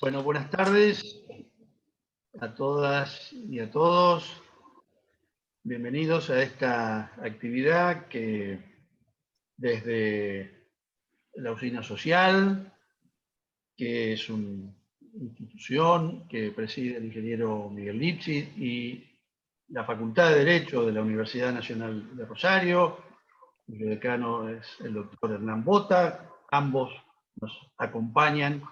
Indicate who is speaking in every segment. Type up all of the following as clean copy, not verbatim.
Speaker 1: Bueno, buenas tardes a todas y a todos. Bienvenidos a esta actividad que desde la Usina Social, que es una institución que preside el ingeniero Miguel Lipsi, y la Facultad de Derecho de la Universidad Nacional de Rosario, cuyo decano es el doctor Hernán Bota. Ambos nos acompañan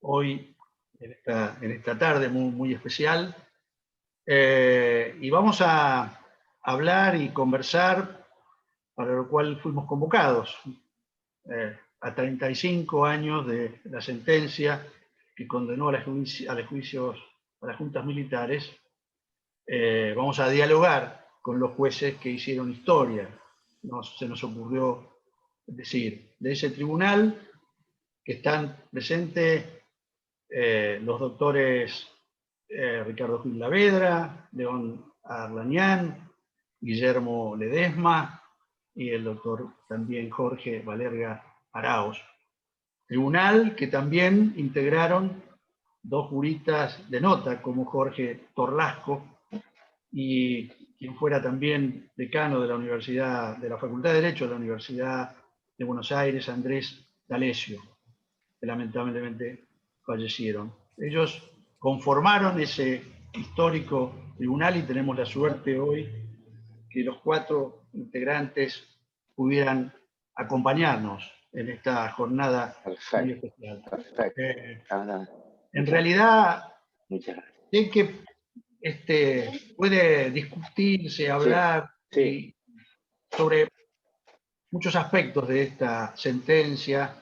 Speaker 1: hoy en esta tarde muy especial. Y vamos a hablar y conversar, para lo cual fuimos convocados, a 35 años de la sentencia que condenó a los juicios a las juntas militares. Vamos a dialogar con los jueces que hicieron historia. Se nos ocurrió decir, de ese tribunal que están presentes los doctores Ricardo Gil Lavedra, León Arlañán, Guillermo Ledesma y el doctor también Jorge Valerga Arauz. Tribunal que también integraron dos juristas de nota, como Jorge Torlasco y quien fuera también decano de la Universidad, de la Facultad de Derecho de la Universidad de Buenos Aires, Andrés D'Alessio, que lamentablemente fallecieron. Ellos conformaron ese histórico tribunal y tenemos la suerte hoy que los cuatro integrantes pudieran acompañarnos en esta jornada muy especial. En realidad, sé que puede discutirse, hablar sobre muchos aspectos de esta sentencia,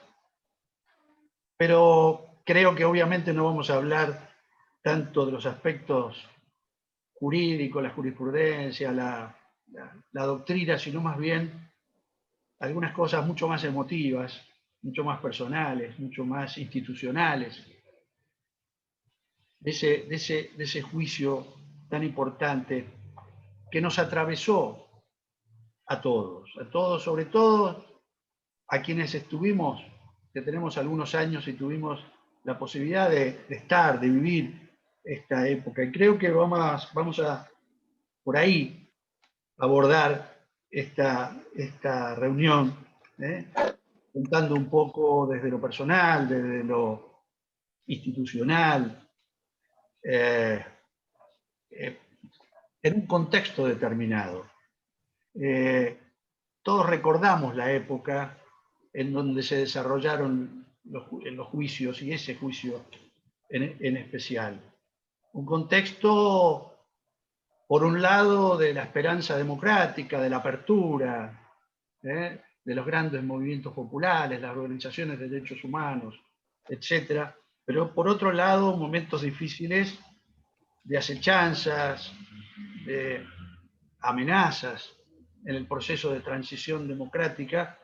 Speaker 1: pero creo que obviamente no vamos a hablar tanto de los aspectos jurídicos, la jurisprudencia, la doctrina, sino más bien algunas cosas mucho más emotivas, mucho más personales, mucho más institucionales, de ese juicio tan importante que nos atravesó a todos, sobre todo a quienes estuvimos, que tenemos algunos años y tuvimos la posibilidad de estar, de vivir esta época. Y creo que vamos a, por ahí, abordar esta reunión, contando un poco desde lo personal, desde lo institucional, en un contexto determinado. Todos recordamos la época en donde se desarrollaron los juicios, y ese juicio en especial. Un contexto, por un lado, de la esperanza democrática, de la apertura, de los grandes movimientos populares, las organizaciones de derechos humanos, etc. Pero por otro lado, momentos difíciles de acechanzas, de amenazas en el proceso de transición democrática,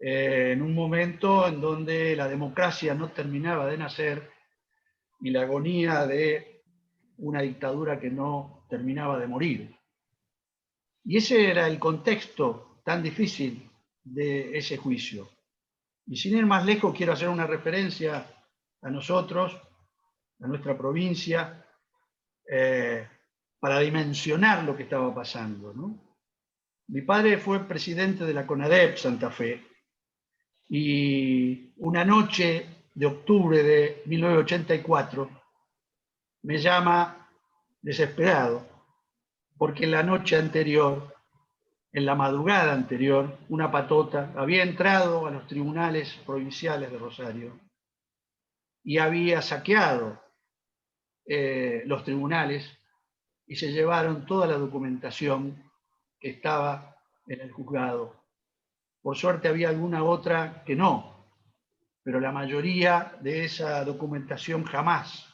Speaker 1: en un momento en donde la democracia no terminaba de nacer y la agonía de una dictadura que no terminaba de morir. Y ese era el contexto tan difícil de ese juicio. Y sin ir más lejos, quiero hacer una referencia a nosotros, a nuestra provincia, para dimensionar lo que estaba pasando, ¿no? Mi padre fue presidente de la CONADEP Santa Fe, y una noche de octubre de 1984 me llama desesperado, porque la noche anterior, en la madrugada anterior, una patota había entrado a los tribunales provinciales de Rosario y había saqueado los tribunales y se llevaron toda la documentación que estaba en el juzgado. Por suerte había alguna otra que no, pero la mayoría de esa documentación jamás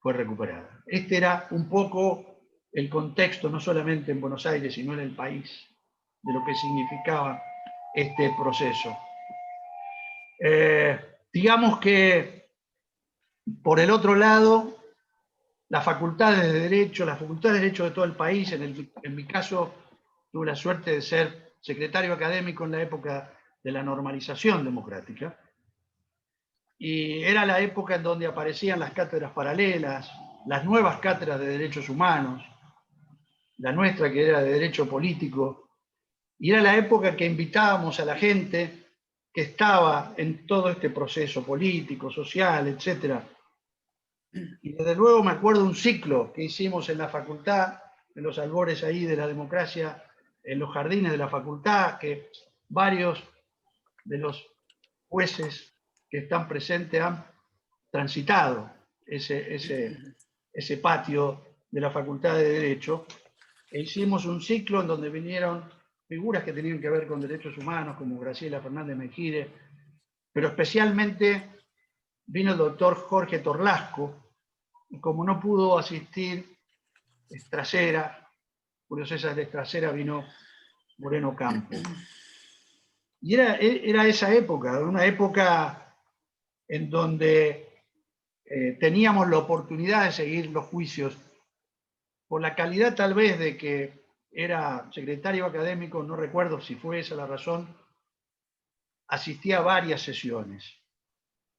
Speaker 1: fue recuperada. Este era un poco el contexto, no solamente en Buenos Aires, sino en el país, de lo que significaba este proceso. Digamos que, por el otro lado, las facultades de Derecho, de todo el país, en mi caso, tuve la suerte de ser secretario académico en la época de la normalización democrática, y era la época en donde aparecían las cátedras paralelas, las nuevas cátedras de derechos humanos, la nuestra que era de derecho político, y era la época que invitábamos a la gente que estaba en todo este proceso político, social, etc. Y desde luego me acuerdo un ciclo que hicimos en la facultad, en los albores ahí de la democracia, en los jardines de la facultad, que varios de los jueces que están presentes han transitado ese patio de la Facultad de Derecho, e hicimos un ciclo en donde vinieron figuras que tenían que ver con derechos humanos, como Graciela Fernández Mejide, pero especialmente vino el doctor Jorge Torlasco, y como no pudo asistir Estracera, Julio César Estracera, vino Moreno Campo. Y era esa época, una época en donde teníamos la oportunidad de seguir los juicios, por la calidad tal vez de que era secretario académico, no recuerdo si fue esa la razón, asistí a varias sesiones,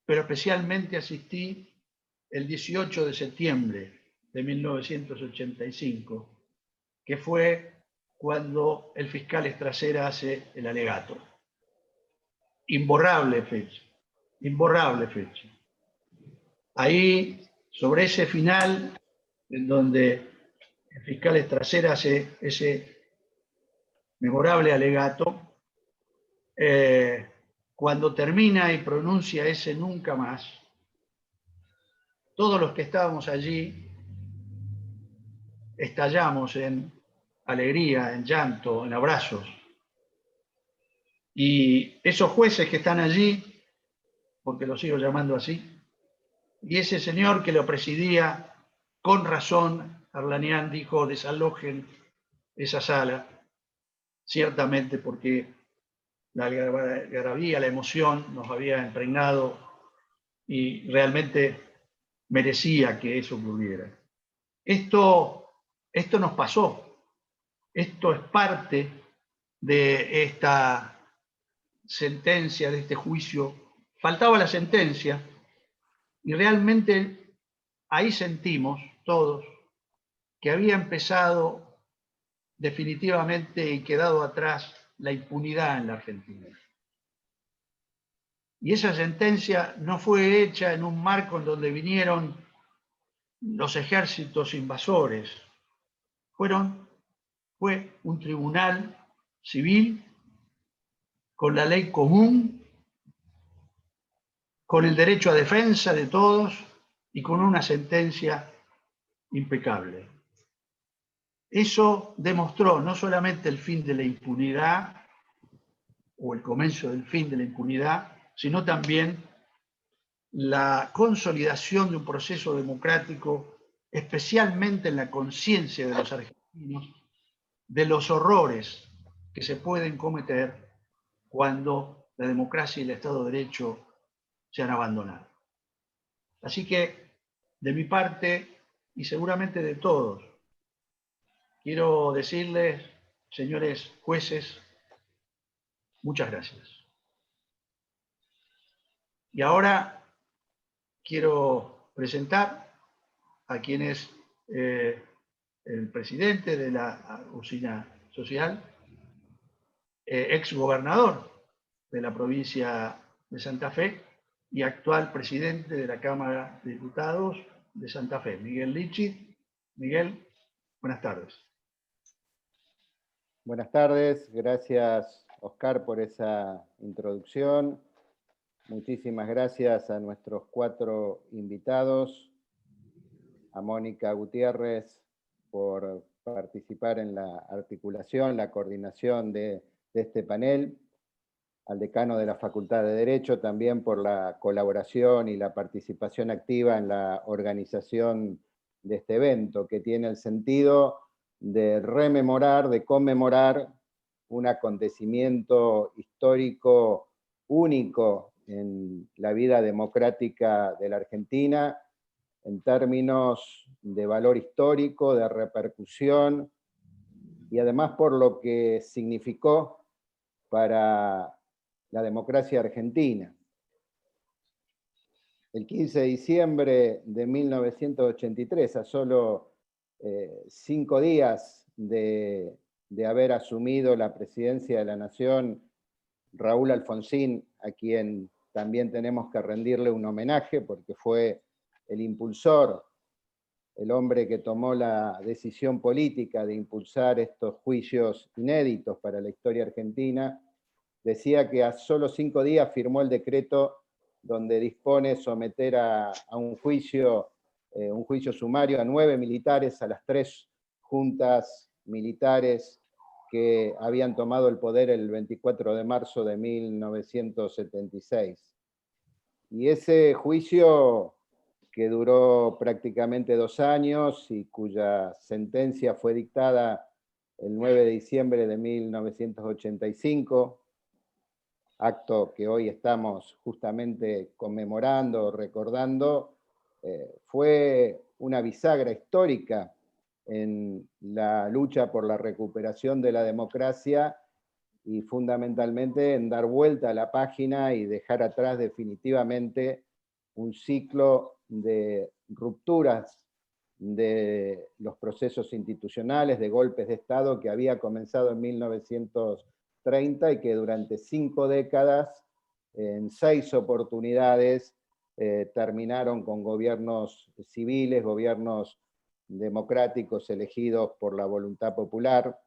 Speaker 1: pero especialmente asistí el 18 de septiembre de 1985, que fue cuando el fiscal Estracera hace el alegato. Imborrable fecha, imborrable fecha. Ahí, sobre ese final, en donde el fiscal Estracera hace ese memorable alegato, cuando termina y pronuncia ese nunca más, todos los que estábamos allí estallamos en alegría, en llanto, en abrazos. Y esos jueces que están allí, porque lo sigo llamando así, y ese señor que lo presidía, con razón, Arlanián dijo, desalojen esa sala, ciertamente porque la algarabía, la emoción nos había impregnado y realmente merecía que eso ocurriera. Esto nos pasó, esto es parte de esta sentencia, de este juicio. Faltaba la sentencia y realmente ahí sentimos todos que había empezado definitivamente y quedado atrás la impunidad en la Argentina. Y esa sentencia no fue hecha en un marco en donde vinieron los ejércitos invasores. Fue un tribunal civil con la ley común, con el derecho a defensa de todos y con una sentencia impecable. Eso demostró no solamente el fin de la impunidad o el comienzo del fin de la impunidad, sino también la consolidación de un proceso democrático, especialmente en la conciencia de los argentinos, de los horrores que se pueden cometer cuando la democracia y el Estado de Derecho se han abandonado. Así que, de mi parte, y seguramente de todos, quiero decirles, señores jueces, muchas gracias. Y ahora quiero presentar a quien es el presidente de la usina social, ex gobernador de la provincia de Santa Fe y actual presidente de la Cámara de Diputados de Santa Fe, Miguel Lichit. Miguel, buenas tardes.
Speaker 2: Buenas tardes, gracias Oscar por esa introducción. Muchísimas gracias a nuestros 4 invitados, a Mónica Gutiérrez por participar en la articulación, la coordinación de este panel, al decano de la Facultad de Derecho también por la colaboración y la participación activa en la organización de este evento, que tiene el sentido de rememorar, de conmemorar un acontecimiento histórico único en la vida democrática de la Argentina, en términos de valor histórico, de repercusión, y además por lo que significó para la democracia argentina. el 15 de diciembre de 1983, a solo 5 días de haber asumido la presidencia de la Nación, Raúl Alfonsín, a quien también tenemos que rendirle un homenaje porque fue el impulsor, el hombre que tomó la decisión política de impulsar estos juicios inéditos para la historia argentina, decía que a solo 5 días firmó el decreto donde dispone someter a un juicio sumario a 9 militares, a las 3 juntas militares que habían tomado el poder el 24 de marzo de 1976. Y ese juicio, que duró prácticamente 2 años y cuya sentencia fue dictada el 9 de diciembre de 1985, acto que hoy estamos justamente conmemorando, recordando, fue una bisagra histórica en la lucha por la recuperación de la democracia y fundamentalmente en dar vuelta a la página y dejar atrás definitivamente un ciclo de rupturas de los procesos institucionales, de golpes de Estado que había comenzado en 1930 y que durante 5 décadas, en 6 oportunidades, terminaron con gobiernos civiles, gobiernos democráticos elegidos por la voluntad popular,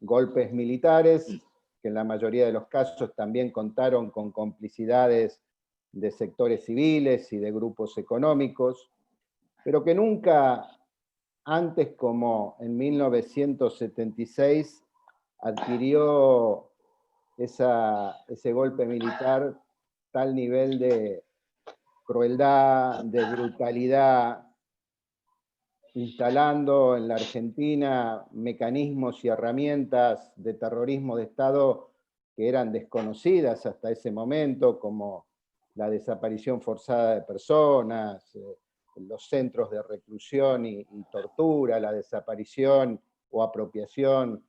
Speaker 2: golpes militares, que en la mayoría de los casos también contaron con complicidades de sectores civiles y de grupos económicos, pero que nunca antes como en 1976 adquirió ese golpe militar tal nivel de crueldad, de brutalidad, instalando en la Argentina mecanismos y herramientas de terrorismo de Estado que eran desconocidas hasta ese momento, como la desaparición forzada de personas, los centros de reclusión y tortura, la desaparición o apropiación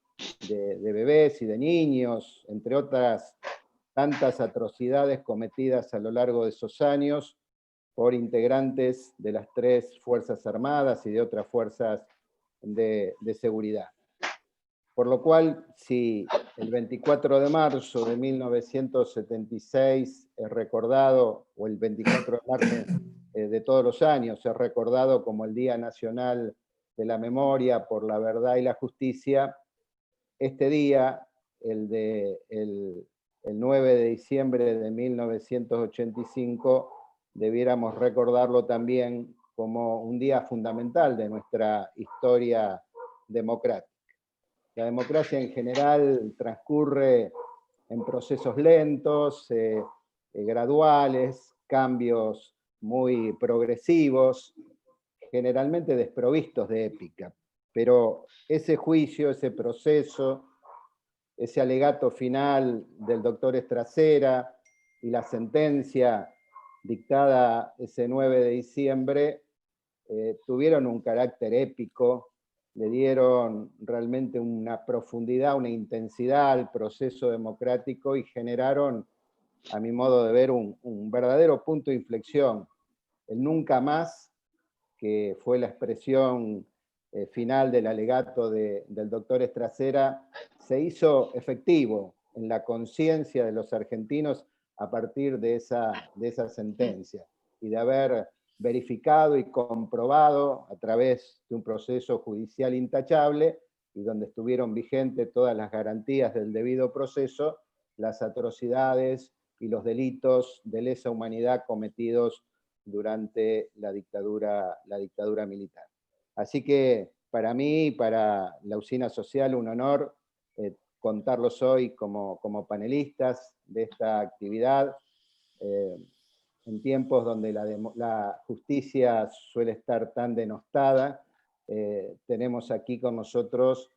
Speaker 2: de bebés y de niños, entre otras tantas atrocidades cometidas a lo largo de esos años por integrantes de las 3 Fuerzas Armadas y de otras fuerzas de seguridad. Por lo cual, si el 24 de marzo de 1976 es recordado, o el 24 de marzo de todos los años es recordado como el Día Nacional de la Memoria por la Verdad y la Justicia, este día, el 9 de diciembre de 1985, debiéramos recordarlo también como un día fundamental de nuestra historia democrática. La democracia en general transcurre en procesos lentos, graduales, cambios muy progresivos, generalmente desprovistos de épica. Pero ese juicio, ese proceso, ese alegato final del doctor Estracera y la sentencia dictada ese 9 de diciembre, tuvieron un carácter épico, le dieron realmente una profundidad, una intensidad al proceso democrático y generaron, a mi modo de ver, un verdadero punto de inflexión. El nunca más, que fue la expresión final del alegato del doctor Estracera, se hizo efectivo en la conciencia de los argentinos a partir de esa sentencia y de haber verificado y comprobado a través de un proceso judicial intachable y donde estuvieron vigentes todas las garantías del debido proceso, las atrocidades y los delitos de lesa humanidad cometidos durante la dictadura militar. Así que para mí, para la Usina Social, un honor contarlos hoy como panelistas de esta actividad, en tiempos donde la justicia suele estar tan denostada. Tenemos aquí con nosotros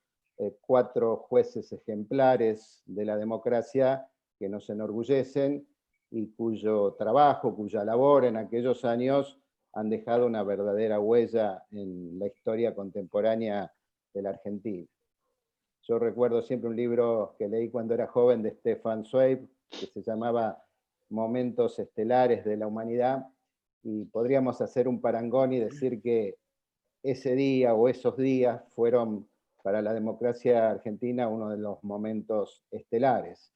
Speaker 2: 4 jueces ejemplares de la democracia que nos enorgullecen y cuyo trabajo, cuya labor en aquellos años han dejado una verdadera huella en la historia contemporánea de la Argentina. Yo recuerdo siempre un libro que leí cuando era joven de Stefan Zweig, que se llamaba Momentos Estelares de la Humanidad, y podríamos hacer un parangón y decir que ese día o esos días fueron para la democracia argentina uno de los momentos estelares.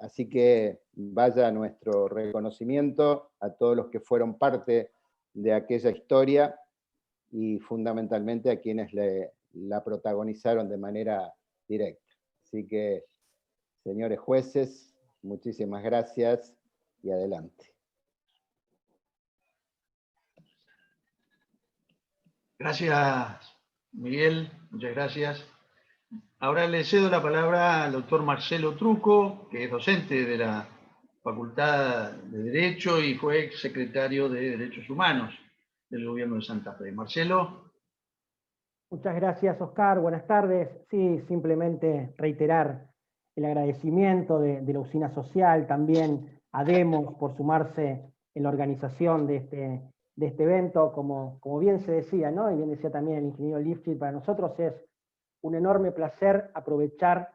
Speaker 2: Así que vaya nuestro reconocimiento a todos los que fueron parte de aquella historia y fundamentalmente a quienes la protagonizaron de manera directa. Así que, señores jueces, muchísimas gracias y adelante.
Speaker 1: Gracias, Miguel, muchas gracias. Ahora le cedo la palabra al doctor Marcelo Truco, que es docente de la Facultad de Derecho y fue secretario de Derechos Humanos del Gobierno de Santa Fe. Marcelo.
Speaker 3: Muchas gracias, Oscar. Buenas tardes. Sí, simplemente reiterar el agradecimiento de la Usina Social, también a Demos por sumarse en la organización de este evento. Como bien se decía, ¿no? Y bien decía también el ingeniero Lifshitz, para nosotros es un enorme placer aprovechar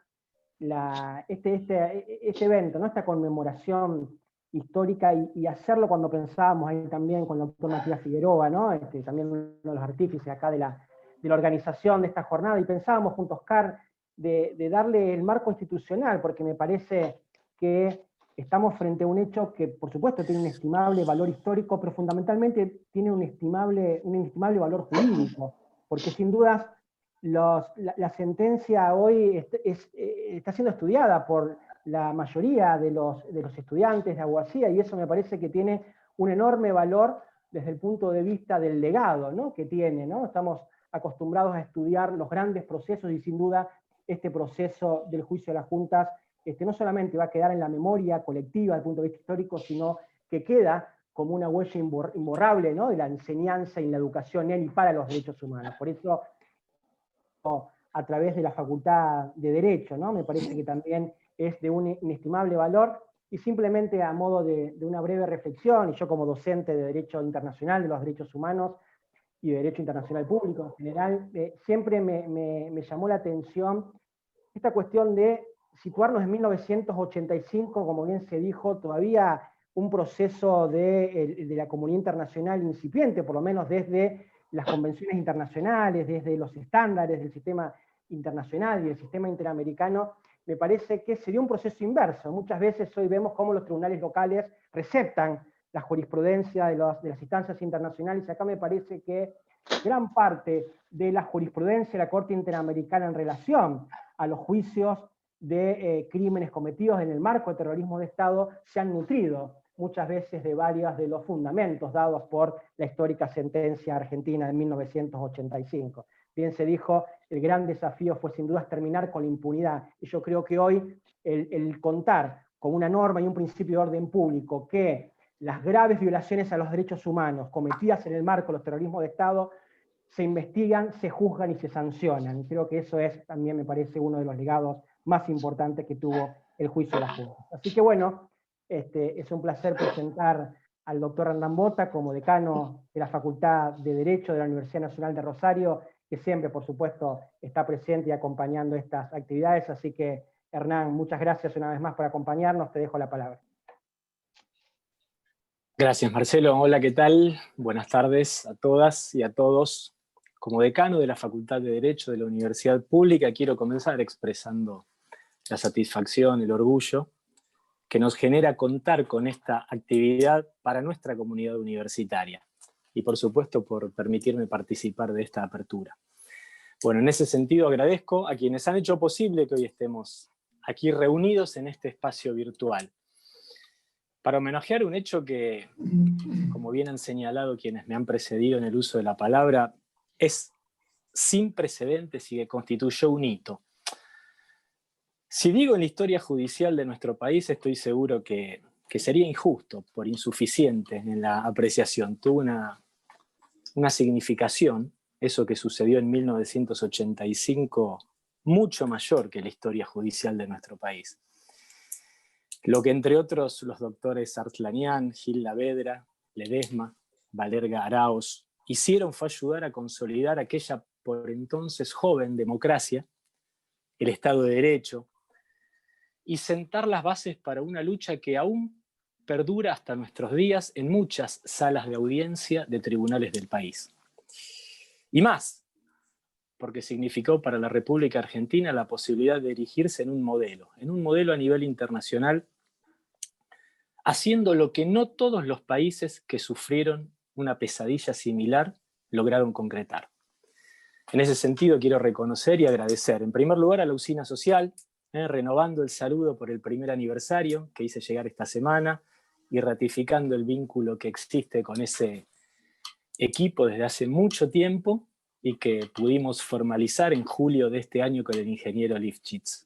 Speaker 3: este evento, ¿no? Esta conmemoración histórica y hacerlo cuando pensábamos ahí también con el doctor Matías Figueroa, ¿no? También uno de los artífices acá de la organización de esta jornada, y pensábamos junto a Oscar de darle el marco institucional, porque me parece que estamos frente a un hecho que por supuesto tiene un estimable valor histórico, pero fundamentalmente tiene un inestimable valor jurídico, porque sin dudas la sentencia hoy está siendo estudiada por la mayoría de los estudiantes de abogacía, y eso me parece que tiene un enorme valor desde el punto de vista del legado, ¿no? Que tiene, ¿no? Estamos acostumbrados a estudiar los grandes procesos, y sin duda este proceso del juicio de las juntas no solamente va a quedar en la memoria colectiva desde el punto de vista histórico, sino que queda como una huella imborrable, ¿no? De la enseñanza y la educación en y para los derechos humanos. Por eso, a través de la Facultad de Derecho, ¿no? Me parece que también es de un inestimable valor. Y simplemente a modo de una breve reflexión, y yo como docente de Derecho Internacional de los Derechos Humanos y de Derecho Internacional Público en general, siempre me llamó la atención esta cuestión de situarnos en 1985, como bien se dijo, todavía un proceso de la comunidad internacional incipiente, por lo menos desde las convenciones internacionales, desde los estándares del sistema internacional y el sistema interamericano. Me parece que sería un proceso inverso. Muchas veces hoy vemos cómo los tribunales locales receptan la jurisprudencia de las instancias internacionales, y acá me parece que gran parte de la jurisprudencia de la Corte Interamericana en relación a los juicios de crímenes cometidos en el marco de terrorismo de Estado se han nutrido muchas veces de varios de los fundamentos dados por la histórica sentencia argentina de 1985. Bien se dijo, el gran desafío fue sin duda terminar con la impunidad, y yo creo que hoy el contar con una norma y un principio de orden público que las graves violaciones a los derechos humanos cometidas en el marco de los terrorismos de Estado se investigan, se juzgan y se sancionan. Y creo que eso es también, me parece, uno de los legados más importantes que tuvo el juicio de las juntas. Así que bueno, es un placer presentar al doctor Hernán Bota como decano de la Facultad de Derecho de la Universidad Nacional de Rosario, que siempre, por supuesto, está presente y acompañando estas actividades. Así que, Hernán, muchas gracias una vez más por acompañarnos. Te dejo la palabra.
Speaker 4: Gracias, Marcelo. Hola, ¿qué tal? Buenas tardes a todas y a todos. Como decano de la Facultad de Derecho de la Universidad Pública, quiero comenzar expresando la satisfacción, el orgullo que nos genera contar con esta actividad para nuestra comunidad universitaria. Y por supuesto por permitirme participar de esta apertura. Bueno, en ese sentido agradezco a quienes han hecho posible que hoy estemos aquí reunidos en este espacio virtual, para homenajear un hecho que, como bien han señalado quienes me han precedido en el uso de la palabra, es sin precedentes y que constituyó un hito. Si digo en la historia judicial de nuestro país, estoy seguro que sería injusto, por insuficiente en la apreciación. Tuvo una significación, eso que sucedió en 1985, mucho mayor que la historia judicial de nuestro país. Lo que entre otros los doctores Artlanian, Gil Lavedra, Ledesma, Valerga Arauz hicieron fue ayudar a consolidar aquella por entonces joven democracia, el Estado de Derecho, y sentar las bases para una lucha que aún perdura hasta nuestros días en muchas salas de audiencia de tribunales del país. Y más, porque significó para la República Argentina la posibilidad de erigirse en un modelo a nivel internacional, haciendo lo que no todos los países que sufrieron una pesadilla similar lograron concretar. En ese sentido quiero reconocer y agradecer, en primer lugar, a la Usina Social, renovando el saludo por el primer aniversario que hice llegar esta semana y ratificando el vínculo que existe con ese equipo desde hace mucho tiempo y que pudimos formalizar en julio de este año con el ingeniero Lifchitz.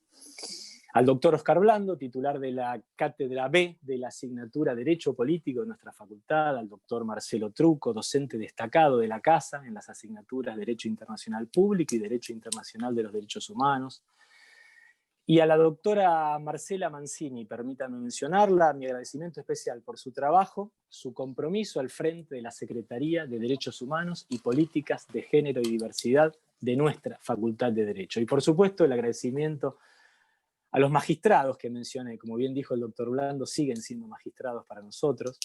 Speaker 4: Al doctor Oscar Blando, titular de la Cátedra B de la asignatura Derecho Político de nuestra facultad, al doctor Marcelo Truco, docente destacado de la casa en las asignaturas Derecho Internacional Público y Derecho Internacional de los Derechos Humanos, y a la doctora Marcela Mancini, permítanme mencionarla, mi agradecimiento especial por su trabajo, su compromiso al frente de la Secretaría de Derechos Humanos y Políticas de Género y Diversidad de nuestra Facultad de Derecho. Y por supuesto el agradecimiento a los magistrados que mencioné, como bien dijo el doctor Blando, siguen siendo magistrados para nosotros,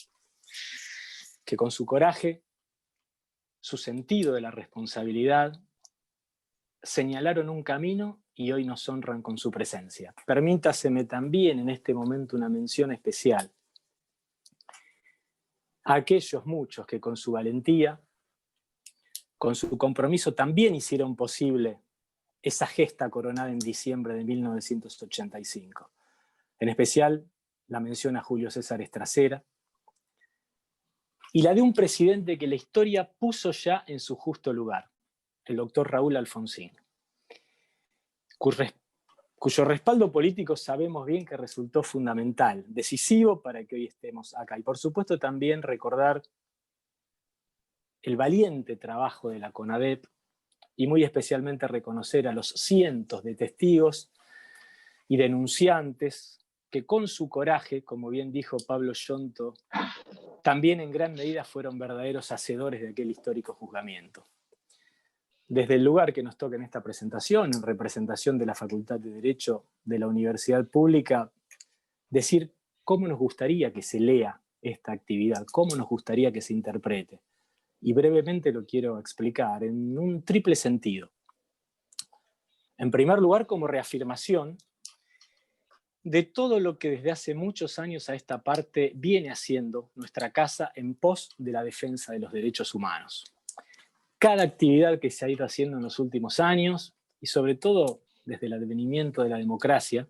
Speaker 4: que con su coraje, su sentido de la responsabilidad, señalaron un camino y hoy nos honran con su presencia. Permítaseme también en este momento una mención especial a aquellos muchos que con su valentía, con su compromiso también hicieron posible esa gesta coronada en diciembre de 1985. En especial la mención a Julio César Estracera y la de un presidente que la historia puso ya en su justo lugar, el doctor Raúl Alfonsín, cuyo respaldo político sabemos bien que resultó fundamental, decisivo para que hoy estemos acá. Y por supuesto también recordar el valiente trabajo de la CONADEP y muy especialmente reconocer a los cientos de testigos y denunciantes que con su coraje, como bien dijo Pablo Yonto, también en gran medida fueron verdaderos hacedores de aquel histórico juzgamiento. Desde el lugar que nos toca en esta presentación, en representación de la Facultad de Derecho de la Universidad Pública, decir cómo nos gustaría que se lea esta actividad, cómo nos gustaría que se interprete. Y brevemente lo quiero explicar en un triple sentido. En primer lugar, como reafirmación de todo lo que desde hace muchos años a esta parte viene haciendo nuestra casa en pos de la defensa de los derechos humanos. Cada actividad que se ha ido haciendo en los últimos años, y sobre todo desde el advenimiento de la democracia,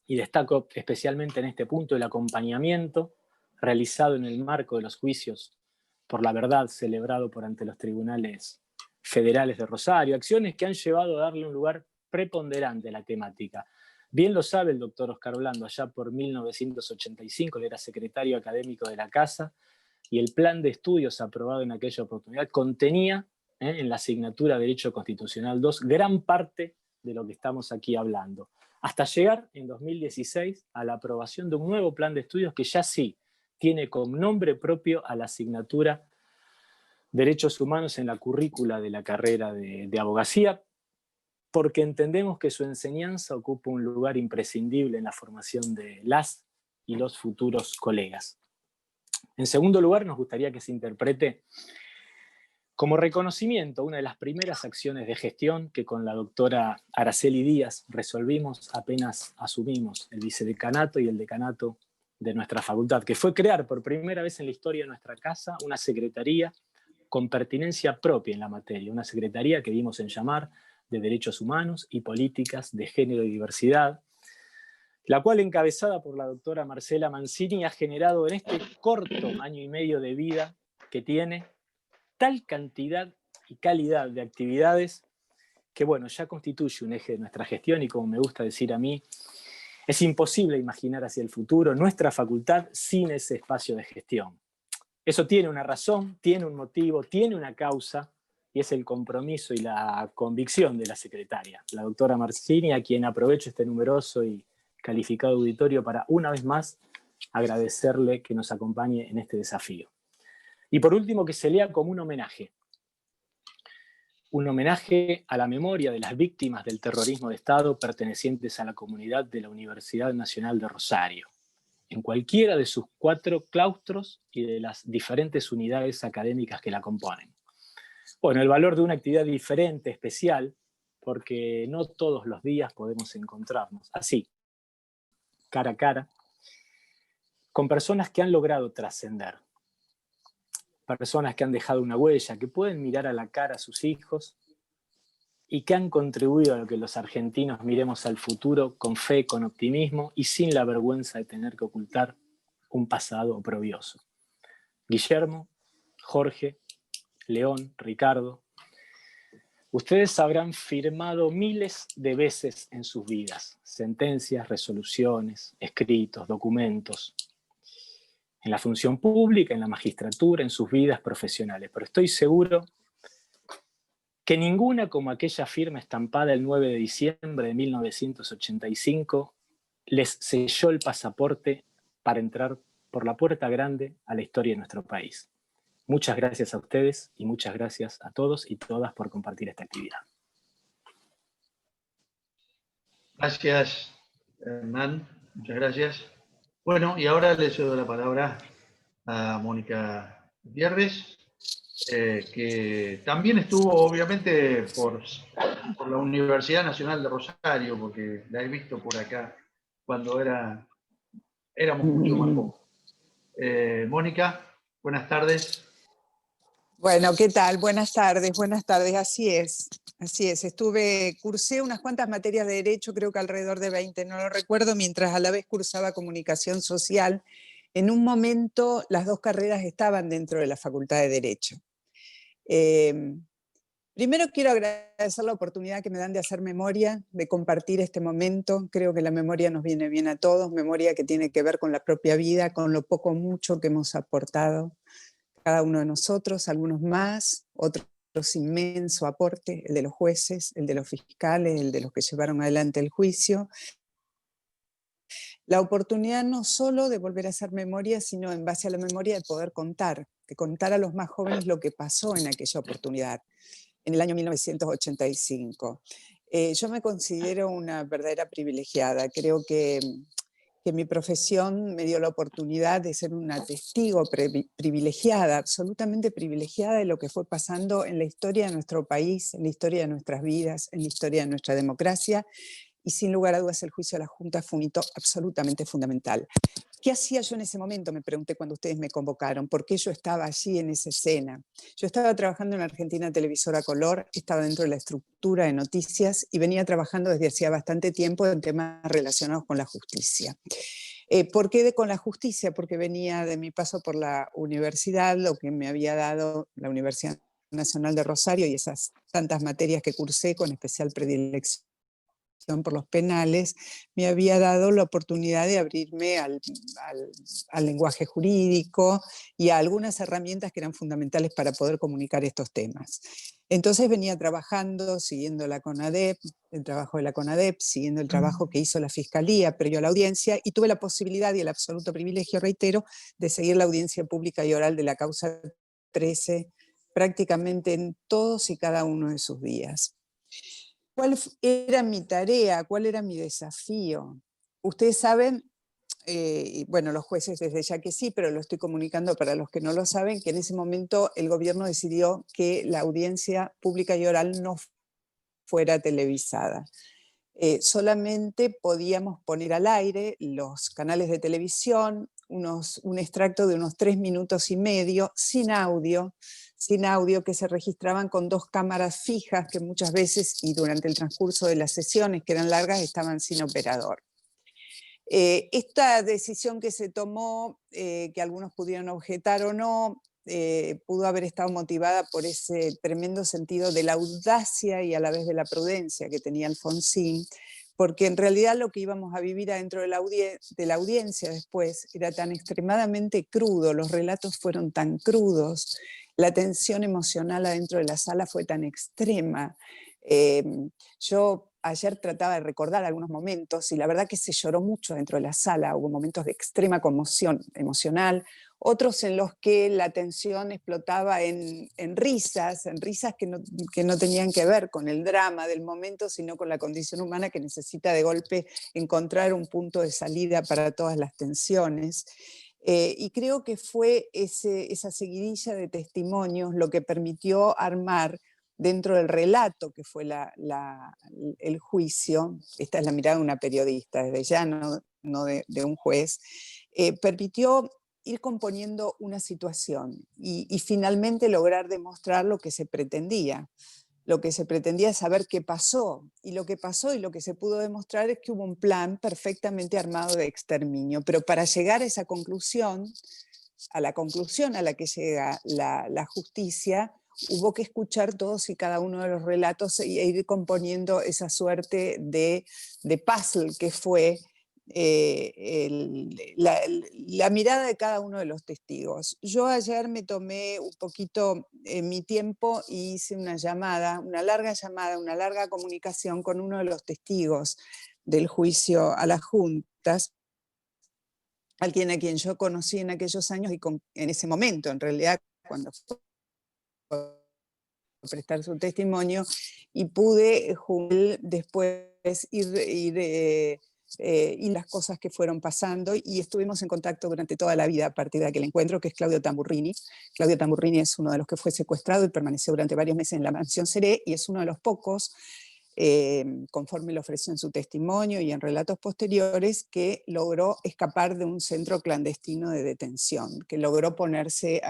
Speaker 4: y destaco especialmente en este punto el acompañamiento realizado en el marco de los juicios por la verdad celebrado por ante los tribunales federales de Rosario, acciones que han llevado a darle un lugar preponderante a la temática. Bien lo sabe el doctor Oscar Blando, allá por 1985, él era secretario académico de la Casa, y el plan de estudios aprobado en aquella oportunidad contenía en la asignatura Derecho Constitucional 2 gran parte de lo que estamos aquí hablando, hasta llegar en 2016 a la aprobación de un nuevo plan de estudios que ya sí tiene como nombre propio a la asignatura Derechos Humanos en la currícula de la carrera de abogacía, porque entendemos que su enseñanza ocupa un lugar imprescindible en la formación de las y los futuros colegas. En segundo lugar, nos gustaría que se interprete como reconocimiento una de las primeras acciones de gestión que con la doctora Araceli Díaz resolvimos apenas asumimos el vicedecanato y el decanato de nuestra facultad, que fue crear por primera vez en la historia de nuestra casa una secretaría con pertinencia propia en la materia, una secretaría que dimos en llamar de Derechos Humanos y Políticas de Género y Diversidad, la cual, encabezada por la doctora Marcela Mancini, ha generado en este corto año y medio de vida que tiene tal cantidad y calidad de actividades que, bueno, ya constituye un eje de nuestra gestión y, como me gusta decir a mí, es imposible imaginar hacia el futuro nuestra facultad sin ese espacio de gestión. Eso tiene una razón, tiene un motivo, tiene una causa, y es el compromiso y la convicción de la secretaria, la doctora Mancini, a quien aprovecho este numeroso y calificado auditorio para, una vez más, agradecerle que nos acompañe en este desafío. Y por último, que se lea como un homenaje a la memoria de las víctimas del terrorismo de Estado pertenecientes a la comunidad de la Universidad Nacional de Rosario. en cualquiera de sus 4 claustros y de las diferentes unidades académicas que la componen. Bueno, el valor de una actividad diferente, especial, porque no todos los días podemos encontrarnos así, cara a cara, con personas que han logrado trascender, personas que han dejado una huella, que pueden mirar a la cara a sus hijos y que han contribuido a que los argentinos miremos al futuro con fe, con optimismo y sin la vergüenza de tener que ocultar un pasado oprobioso. Guillermo, Jorge, León, Ricardo, ustedes habrán firmado miles de veces en sus vidas, sentencias, resoluciones, escritos, documentos, en la función pública, en la magistratura, en sus vidas profesionales, pero estoy seguro que ninguna como aquella firma estampada el 9 de diciembre de 1985 les selló el pasaporte para entrar por la puerta grande a la historia de nuestro país. Muchas gracias a ustedes y muchas gracias a todos y todas por compartir esta actividad.
Speaker 1: Gracias, Hernán. Muchas gracias. Bueno, y ahora le cedo la palabra a Mónica Gutiérrez, que también estuvo obviamente por la Universidad Nacional de Rosario, porque la he visto por acá cuando éramos mucho más jóvenes. Mónica, buenas tardes.
Speaker 5: Bueno, ¿qué tal? Buenas tardes, así es. Cursé unas cuantas materias de Derecho, creo que alrededor de 20, no lo recuerdo, mientras a la vez cursaba Comunicación Social. En un momento las 2 carreras estaban dentro de la Facultad de Derecho. Primero quiero agradecer la oportunidad que me dan de hacer memoria, de compartir este momento. Creo que la memoria nos viene bien a todos, memoria que tiene que ver con la propia vida, con lo poco o mucho que hemos aportado cada uno de nosotros, algunos más, otros inmenso aporte, el de los jueces, el de los fiscales, el de los que llevaron adelante el juicio. La oportunidad no solo de volver a hacer memoria, sino en base a la memoria de poder contar, de contar a los más jóvenes lo que pasó en aquella oportunidad, en el año 1985. Yo me considero una verdadera privilegiada, creo que mi profesión me dio la oportunidad de ser una testigo privilegiada, absolutamente privilegiada de lo que fue pasando en la historia de nuestro país, en la historia de nuestras vidas, en la historia de nuestra democracia, y sin lugar a dudas el juicio de la Junta fue un hito absolutamente fundamental. ¿Qué hacía yo en ese momento? Me pregunté cuando ustedes me convocaron. ¿Por qué yo estaba allí en esa escena? Yo estaba trabajando en Argentina Televisora Color, estaba dentro de la estructura de noticias y venía trabajando desde hacía bastante tiempo en temas relacionados con la justicia. ¿Por qué con la justicia? Porque venía de mi paso por la universidad, lo que me había dado la Universidad Nacional de Rosario y esas tantas materias que cursé con especial predilección por los penales, me había dado la oportunidad de abrirme al lenguaje jurídico y a algunas herramientas que eran fundamentales para poder comunicar estos temas. Entonces venía trabajando, siguiendo la CONADEP, el trabajo de la CONADEP, siguiendo el trabajo que hizo la Fiscalía previo a la audiencia, y tuve la posibilidad y el absoluto privilegio, reitero, de seguir la audiencia pública y oral de la causa 13 prácticamente en todos y cada uno de sus días. ¿Cuál era mi tarea? ¿Cuál era mi desafío? Ustedes saben, bueno, los jueces desde ya que sí, pero lo estoy comunicando para los que no lo saben, que en ese momento el gobierno decidió que la audiencia pública y oral no fuera televisada. Solamente podíamos poner al aire los canales de televisión, un extracto de unos 3 minutos y medio, sin audio, que se registraban con 2 cámaras fijas que muchas veces y durante el transcurso de las sesiones, que eran largas, estaban sin operador. Esta decisión que se tomó, que algunos pudieron objetar o no, pudo haber estado motivada por ese tremendo sentido de la audacia y a la vez de la prudencia que tenía Alfonsín, porque en realidad lo que íbamos a vivir adentro de la audiencia después era tan extremadamente crudo, los relatos fueron tan crudos, la tensión emocional adentro de la sala fue tan extrema. Yo ayer trataba de recordar algunos momentos y la verdad que se lloró mucho dentro de la sala, hubo momentos de extrema conmoción emocional, otros en los que la tensión explotaba en risas que no tenían que ver con el drama del momento, sino con la condición humana que necesita de golpe encontrar un punto de salida para todas las tensiones. Y creo que fue esa seguidilla de testimonios lo que permitió armar dentro del relato que fue el juicio, esta es la mirada de una periodista, desde ya no de un juez, permitió ir componiendo una situación y finalmente lograr demostrar lo que se pretendía. Lo que se pretendía es saber qué pasó, y lo que pasó y lo que se pudo demostrar es que hubo un plan perfectamente armado de exterminio, pero para llegar a esa conclusión, a la conclusión a la que llega la justicia, hubo que escuchar todos y cada uno de los relatos e ir componiendo esa suerte de puzzle que fue la mirada de cada uno de los testigos. Yo ayer me tomé un poquito mi tiempo y hice una larga comunicación con uno de los testigos del juicio a las juntas, alguien a quien yo conocí en aquellos años y en ese momento, en realidad, cuando fue a prestar su testimonio, y pude después ir las cosas que fueron pasando, y estuvimos en contacto durante toda la vida a partir de aquel encuentro, que es Claudio Tamburrini. Claudio Tamburrini es uno de los que fue secuestrado y permaneció durante varios meses en la mansión Seré, y es uno de los pocos, conforme lo ofreció en su testimonio y en relatos posteriores, que logró escapar de un centro clandestino de detención, que logró ponerse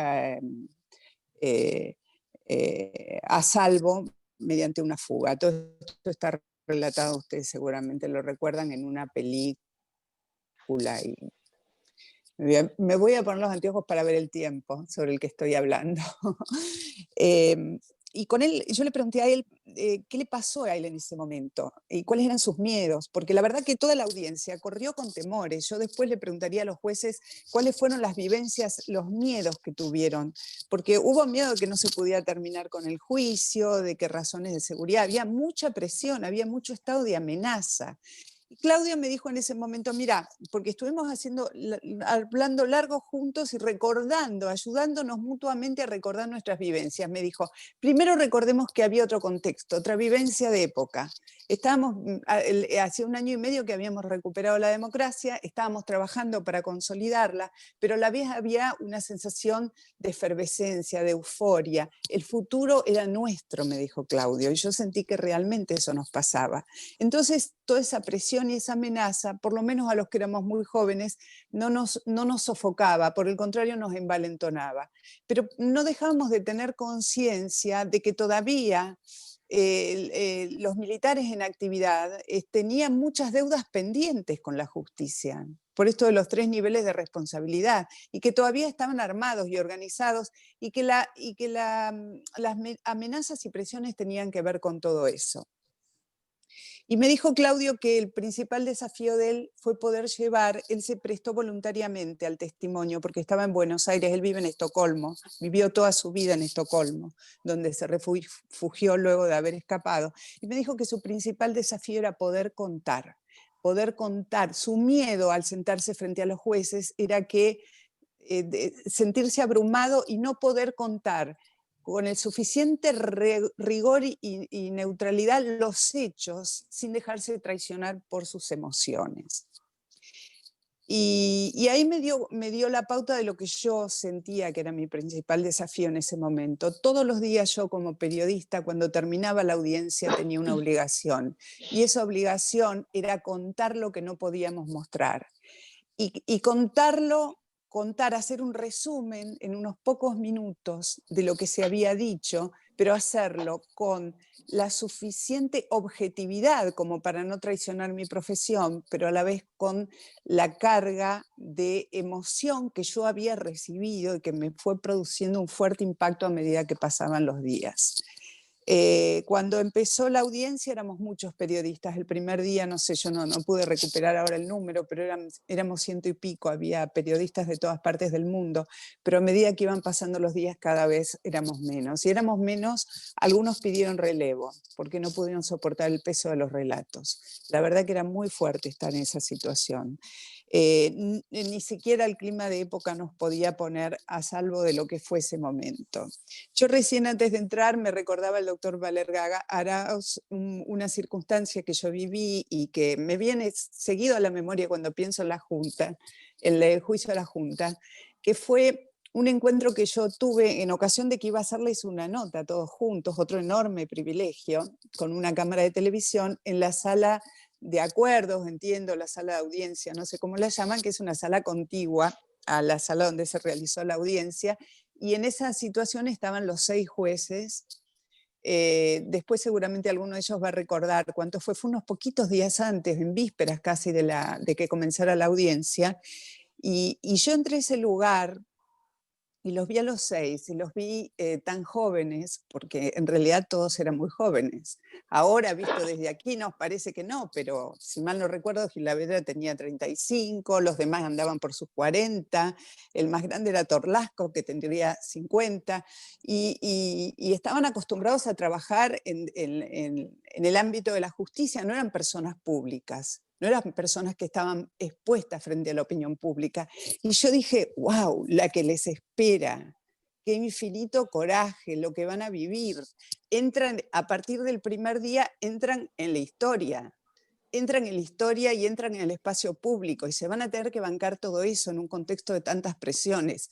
Speaker 5: a salvo mediante una fuga. Todo esto está relatado, ustedes seguramente lo recuerdan, en una película. Y me voy a poner los anteojos para ver el tiempo sobre el que estoy hablando. Y con él, yo le pregunté a él qué le pasó a él en ese momento y cuáles eran sus miedos, porque la verdad que toda la audiencia corrió con temores. Yo después le preguntaría a los jueces cuáles fueron las vivencias, los miedos que tuvieron, porque hubo miedo de que no se pudiera terminar con el juicio, de que razones de seguridad, había mucha presión, había mucho estado de amenaza. Y Claudio me dijo en ese momento, mira, porque estuvimos hablando largo juntos y recordando, ayudándonos mutuamente a recordar nuestras vivencias. Me dijo, primero recordemos que había otro contexto, otra vivencia de época. Estábamos, hace 1 año y medio que habíamos recuperado la democracia, estábamos trabajando para consolidarla, pero a la vez había una sensación de efervescencia, de euforia. El futuro era nuestro, me dijo Claudio, y yo sentí que realmente eso nos pasaba. Entonces, toda esa presión y esa amenaza, por lo menos a los que éramos muy jóvenes, no nos sofocaba, por el contrario nos envalentonaba. Pero no dejábamos de tener conciencia de que todavía los militares en actividad tenían muchas deudas pendientes con la justicia, por esto de los 3 niveles de responsabilidad, y que todavía estaban armados y organizados, y que las amenazas y presiones tenían que ver con todo eso. Y me dijo Claudio que el principal desafío de él fue poder llevar, él se prestó voluntariamente al testimonio porque estaba en Buenos Aires, él vive en Estocolmo, vivió toda su vida en Estocolmo, donde se refugió luego de haber escapado. Y me dijo que su principal desafío era poder contar. Su miedo al sentarse frente a los jueces era que sentirse abrumado y no poder contar con el suficiente rigor y neutralidad los hechos, sin dejarse traicionar por sus emociones. Y ahí me dio la pauta de lo que yo sentía que era mi principal desafío en ese momento. Todos los días yo, como periodista, cuando terminaba la audiencia tenía una obligación, y esa obligación era contar lo que no podíamos mostrar. Y hacer un resumen en unos pocos minutos de lo que se había dicho, pero hacerlo con la suficiente objetividad como para no traicionar mi profesión, pero a la vez con la carga de emoción que yo había recibido y que me fue produciendo un fuerte impacto a medida que pasaban los días. Cuando empezó la audiencia éramos muchos periodistas. El primer día, no sé, yo no pude recuperar ahora el número, pero éramos 100 y pico, había periodistas de todas partes del mundo, pero a medida que iban pasando los días cada vez éramos menos. Y éramos menos, algunos pidieron relevo, porque no pudieron soportar el peso de los relatos. La verdad que era muy fuerte estar en esa situación. Ni siquiera el clima de época nos podía poner a salvo de lo que fue ese momento. Yo recién antes de entrar me recordaba el doctor Valer Arauz una circunstancia que yo viví y que me viene seguido a la memoria cuando pienso en la Junta, en el juicio de la Junta, que fue un encuentro que yo tuve en ocasión de que iba a hacerles una nota todos juntos, otro enorme privilegio, con una cámara de televisión en la sala de acuerdos, entiendo, la sala de audiencia, no sé cómo la llaman, que es una sala contigua a la sala donde se realizó la audiencia, y en esa situación estaban los 6 jueces. Después seguramente alguno de ellos va a recordar cuánto fue unos poquitos días antes, en vísperas casi de que comenzara la audiencia, y yo entré a ese lugar y los vi a los 6, y los vi tan jóvenes, porque en realidad todos eran muy jóvenes. Ahora, visto desde aquí, nos parece que no, pero si mal no recuerdo, Gilavedra tenía 35, los demás andaban por sus 40, el más grande era Torlasco, que tendría 50, y estaban acostumbrados a trabajar en el ámbito de la justicia, no eran personas públicas. No eran personas que estaban expuestas frente a la opinión pública. Y yo dije, wow, la que les espera, qué infinito coraje, lo que van a vivir. Entran, a partir del primer día, entran en la historia. Entran en la historia y entran en el espacio público y se van a tener que bancar todo eso en un contexto de tantas presiones.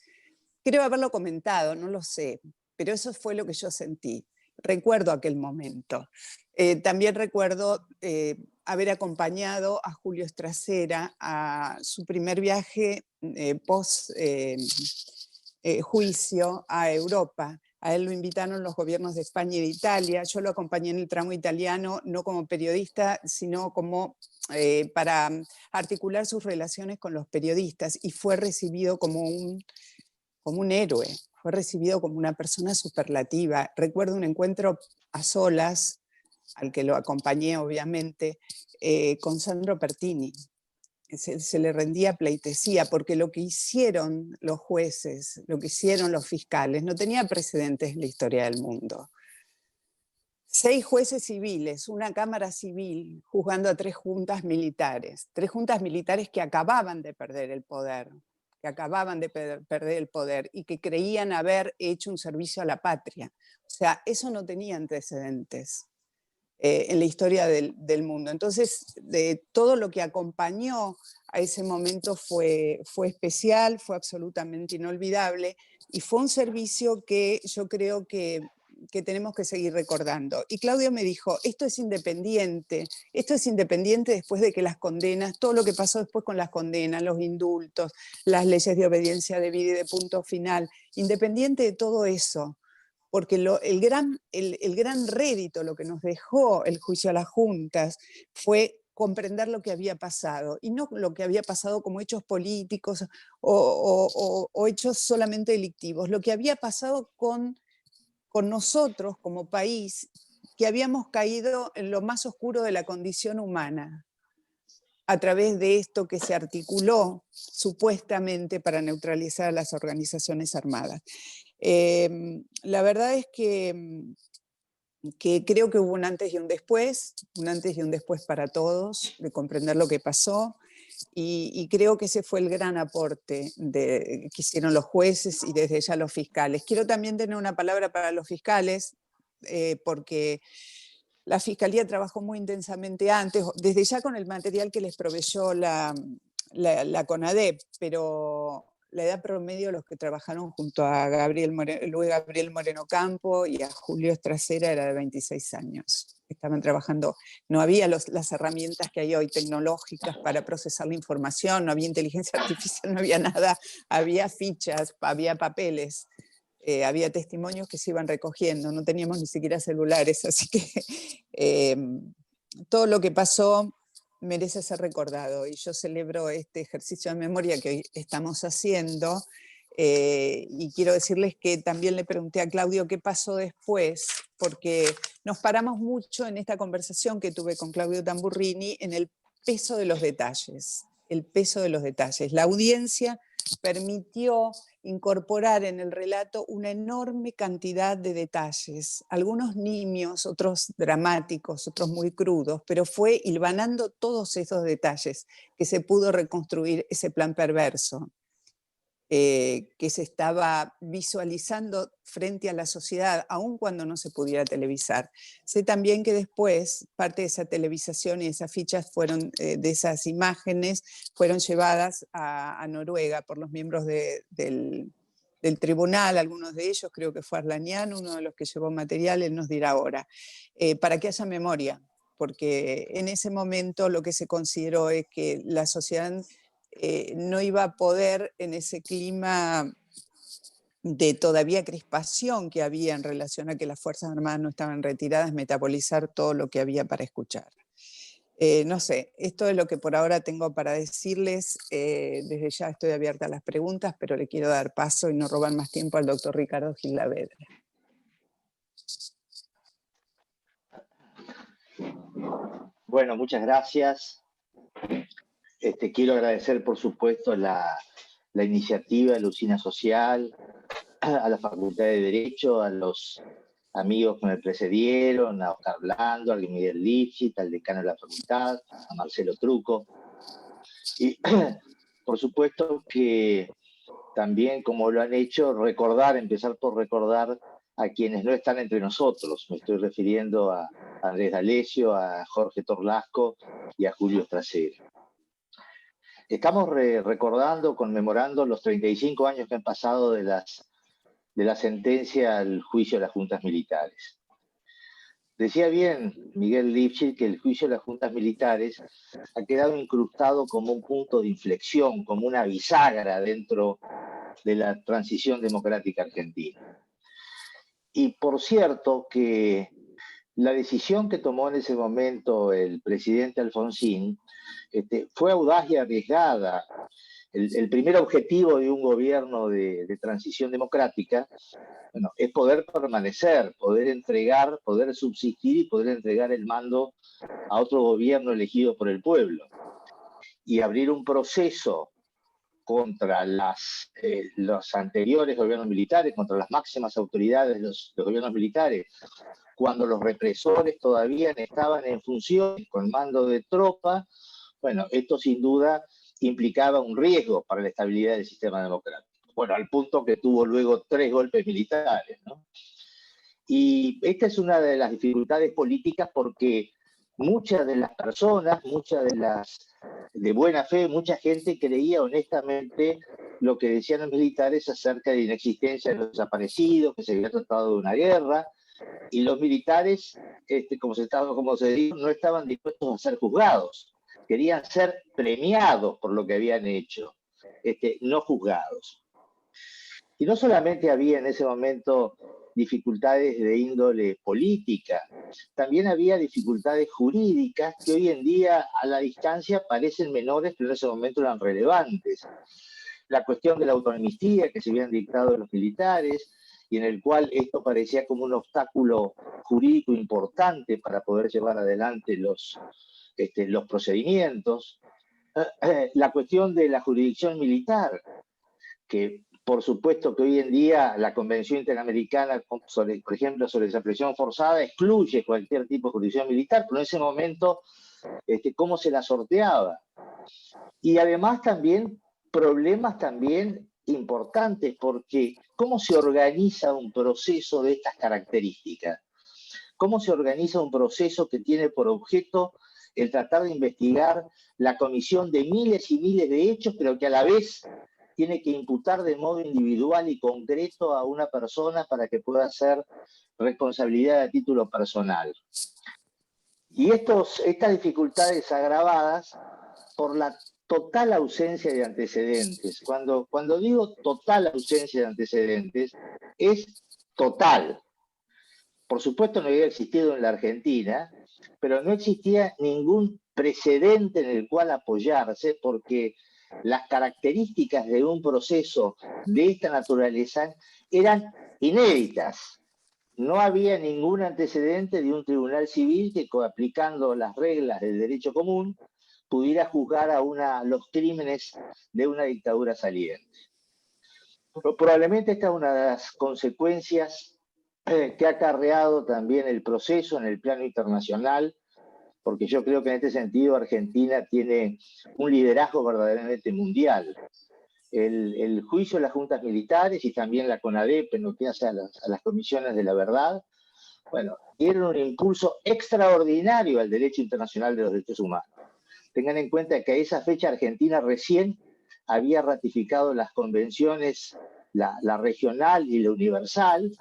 Speaker 5: Creo haberlo comentado, no lo sé, pero eso fue lo que yo sentí. Recuerdo aquel momento. También recuerdo haber acompañado a Julio Stracera a su primer viaje post-juicio a Europa. A él lo invitaron los gobiernos de España y de Italia. Yo lo acompañé en el tramo italiano, no como periodista, sino como para articular sus relaciones con los periodistas, y fue recibido como un héroe, fue recibido como una persona superlativa. Recuerdo un encuentro a solas, al que lo acompañé obviamente, con Sandro Pertini. Se le rendía pleitesía, porque lo que hicieron los jueces, lo que hicieron los fiscales, no tenía precedentes en la historia del mundo. 6 jueces civiles, una cámara civil, juzgando a 3 juntas militares. 3 juntas militares que acababan de perder el poder, y que creían haber hecho un servicio a la patria. O sea, eso no tenía antecedentes en la historia del mundo. Entonces, todo lo que acompañó a ese momento fue especial, fue absolutamente inolvidable, y fue un servicio que yo creo que tenemos que seguir recordando. Y Claudio me dijo, esto es independiente después de que las condenas, todo lo que pasó después con las condenas, los indultos, las leyes de obediencia debida y de punto final, independiente de todo eso, porque el gran rédito, lo que nos dejó el juicio a las juntas, fue comprender lo que había pasado, y no lo que había pasado como hechos políticos o hechos solamente delictivos, lo que había pasado con nosotros como país, que habíamos caído en lo más oscuro de la condición humana, a través de esto que se articuló supuestamente para neutralizar a las organizaciones armadas. La verdad es que creo que hubo un antes y un después para todos, de comprender lo que pasó, y creo que ese fue el gran aporte que hicieron los jueces y desde ya los fiscales. Quiero también tener una palabra para los fiscales, porque la Fiscalía trabajó muy intensamente antes, desde ya con el material que les proveyó la CONADEP, pero la edad promedio de los que trabajaron junto a Luis Gabriel Moreno Campo y a Julio Stracera era de 26 años. Estaban trabajando, no había las herramientas que hay hoy tecnológicas para procesar la información, no había inteligencia artificial, no había nada, había fichas, había papeles. Había testimonios que se iban recogiendo, no teníamos ni siquiera celulares, así que todo lo que pasó merece ser recordado, y yo celebro este ejercicio de memoria que hoy estamos haciendo, y quiero decirles que también le pregunté a Claudio qué pasó después, porque nos paramos mucho en esta conversación que tuve con Claudio Tamburrini en el peso de los detalles, el peso de los detalles. La audiencia permitió incorporar en el relato una enorme cantidad de detalles, algunos nimios, otros dramáticos, otros muy crudos, pero fue hilvanando todos esos detalles que se pudo reconstruir ese plan perverso que se estaba visualizando frente a la sociedad, aun cuando no se pudiera televisar. Sé también que después parte de esa televisación y esas fichas fueron, de esas imágenes fueron llevadas a Noruega por los miembros del tribunal, algunos de ellos, creo que fue Arlanian, uno de los que llevó material, él nos dirá ahora, para que haya memoria, porque en ese momento lo que se consideró es que la sociedad no iba a poder, en ese clima de todavía crispación que había en relación a que las Fuerzas Armadas no estaban retiradas, metabolizar todo lo que había para escuchar. No sé, esto es lo que por ahora tengo para decirles. Desde ya estoy abierta a las preguntas, pero le quiero dar paso y no robar más tiempo al doctor Ricardo Gilavedra.
Speaker 6: Bueno, muchas gracias. Quiero agradecer, por supuesto, la iniciativa de la Usina Social, a la Facultad de Derecho, a los amigos que me precedieron, a Oscar Blando, a Miguel Lipschitz, al decano de la facultad, a Marcelo Truco. Y, por supuesto, que también, como lo han hecho, empezar por recordar a quienes no están entre nosotros. Me estoy refiriendo a Andrés D'Alessio, a Jorge Torlasco y a Julio Trasero. Estamos conmemorando los 35 años que han pasado de la sentencia al juicio de las juntas militares. Decía bien Miguel Lipschitz que el juicio de las juntas militares ha quedado incrustado como un punto de inflexión, como una bisagra dentro de la transición democrática argentina. Y por cierto que la decisión que tomó en ese momento el presidente Alfonsín fue audaz y arriesgada. El primer objetivo de un gobierno de transición democrática, bueno, es poder permanecer, poder entregar, poder subsistir y poder entregar el mando a otro gobierno elegido por el pueblo. Y abrir un proceso contra los anteriores gobiernos militares, contra las máximas autoridades de los gobiernos militares, cuando los represores todavía estaban en función con mando de tropa, bueno, esto sin duda implicaba un riesgo para la estabilidad del sistema democrático. Bueno, al punto que tuvo luego 3 golpes militares, ¿no? Y esta es una de las dificultades políticas porque muchas de las personas, de buena fe, mucha gente creía honestamente lo que decían los militares acerca de la inexistencia de los desaparecidos, que se había tratado de una guerra, y los militares, como se dijo, no estaban dispuestos a ser juzgados, querían ser premiados por lo que habían hecho, no juzgados. Y no solamente había en ese momento dificultades de índole política, también había dificultades jurídicas que hoy en día a la distancia parecen menores, pero en ese momento eran relevantes. La cuestión de la autoamnistía que se habían dictado los militares, y en el cual esto parecía como un obstáculo jurídico importante para poder llevar adelante los procedimientos. La cuestión de la jurisdicción militar, que por supuesto que hoy en día la Convención Interamericana, por ejemplo, sobre desaparición forzada, excluye cualquier tipo de jurisdicción militar, pero en ese momento, ¿cómo se la sorteaba? Y además también problemas también importantes, porque ¿cómo se organiza un proceso de estas características? ¿Cómo se organiza un proceso que tiene por objeto el tratar de investigar la comisión de miles y miles de hechos, pero que a la vez tiene que imputar de modo individual y concreto a una persona para que pueda ser responsabilidad a título personal? Y estas dificultades agravadas por la total ausencia de antecedentes. Cuando digo total ausencia de antecedentes, es total. Por supuesto no había existido en la Argentina, pero no existía ningún precedente en el cual apoyarse, porque las características de un proceso de esta naturaleza eran inéditas. no había ningún antecedente de un tribunal civil que, aplicando las reglas del derecho común, pudiera juzgar a los crímenes de una dictadura saliente. Probablemente esta es una de las consecuencias que ha acarreado también el proceso en el plano internacional, porque yo creo que en este sentido Argentina tiene un liderazgo verdaderamente mundial. El juicio de las juntas militares y también la CONADEP en lo que hace a las comisiones de la verdad, bueno, dieron un impulso extraordinario al derecho internacional de los derechos humanos. Tengan en cuenta que a esa fecha Argentina recién había ratificado las convenciones, la regional y la universal,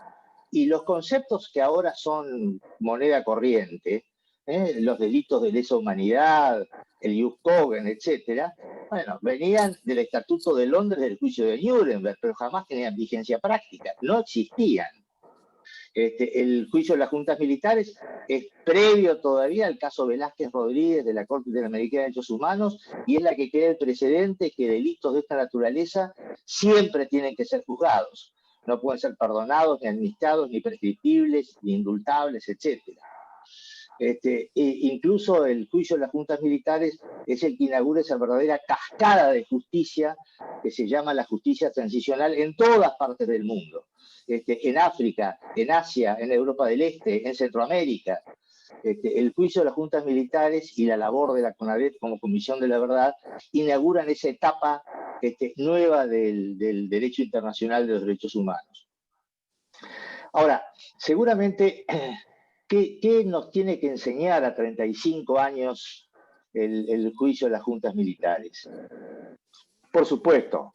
Speaker 6: y los conceptos que ahora son moneda corriente, los delitos de lesa humanidad, el ius cogens, etcétera, bueno, venían del Estatuto de Londres del juicio de Nuremberg, pero jamás tenían vigencia práctica, no existían. El juicio de las juntas militares es previo todavía al caso Velázquez Rodríguez de la Corte Interamericana de Derechos Humanos, y es la que crea el precedente que delitos de esta naturaleza siempre tienen que ser juzgados. No pueden ser perdonados, ni amnistiados, ni prescriptibles, ni indultables, etc. Incluso el juicio de las juntas militares es el que inaugura esa verdadera cascada de justicia que se llama la justicia transicional en todas partes del mundo. En África, en Asia, en Europa del Este, en Centroamérica. El juicio de las juntas militares y la labor de la CONADEP como Comisión de la Verdad inauguran esa etapa nueva del derecho internacional de los derechos humanos. Ahora, seguramente, ¿qué nos tiene que enseñar a 35 años el juicio de las juntas militares? Por supuesto,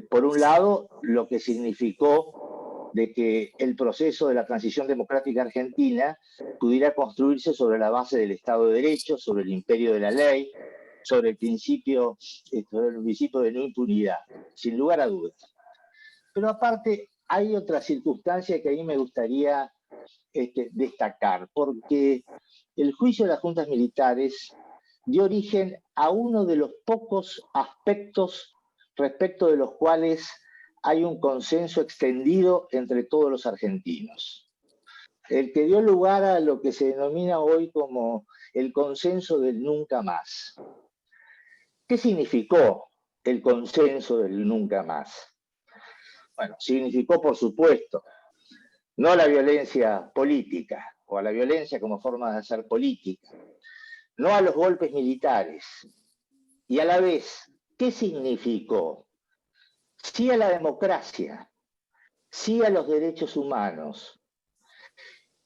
Speaker 6: por un lado, lo que significó de que el proceso de la transición democrática argentina pudiera construirse sobre la base del Estado de Derecho, sobre el imperio de la ley, sobre el principio de no impunidad, sin lugar a dudas. Pero aparte, hay otra circunstancia que a mí me gustaría destacar, porque el juicio de las juntas militares dio origen a uno de los pocos aspectos respecto de los cuales hay un consenso extendido entre todos los argentinos. El que dio lugar a lo que se denomina hoy como el consenso del nunca más. ¿Qué significó el consenso del nunca más? Bueno, significó, por supuesto, no la violencia política, o a la violencia como forma de hacer política, no a los golpes militares, y a la vez, ¿qué significó? Sí a la democracia, sí a los derechos humanos.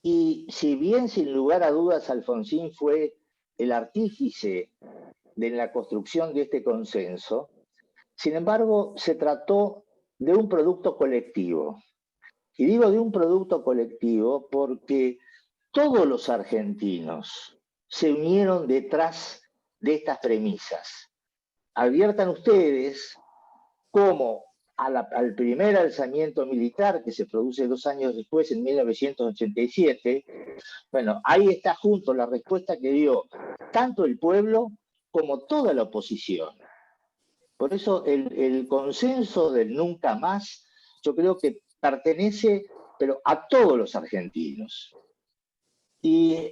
Speaker 6: Y si bien sin lugar a dudas Alfonsín fue el artífice de la construcción de este consenso, sin embargo se trató de un producto colectivo. Y digo de un producto colectivo porque todos los argentinos se unieron detrás de estas premisas. Adviertan ustedes cómo al primer alzamiento militar que se produce 2 años después, en 1987, bueno, ahí está junto la respuesta que dio tanto el pueblo como toda la oposición. Por eso el consenso del nunca más, yo creo que pertenece, pero a todos los argentinos. Y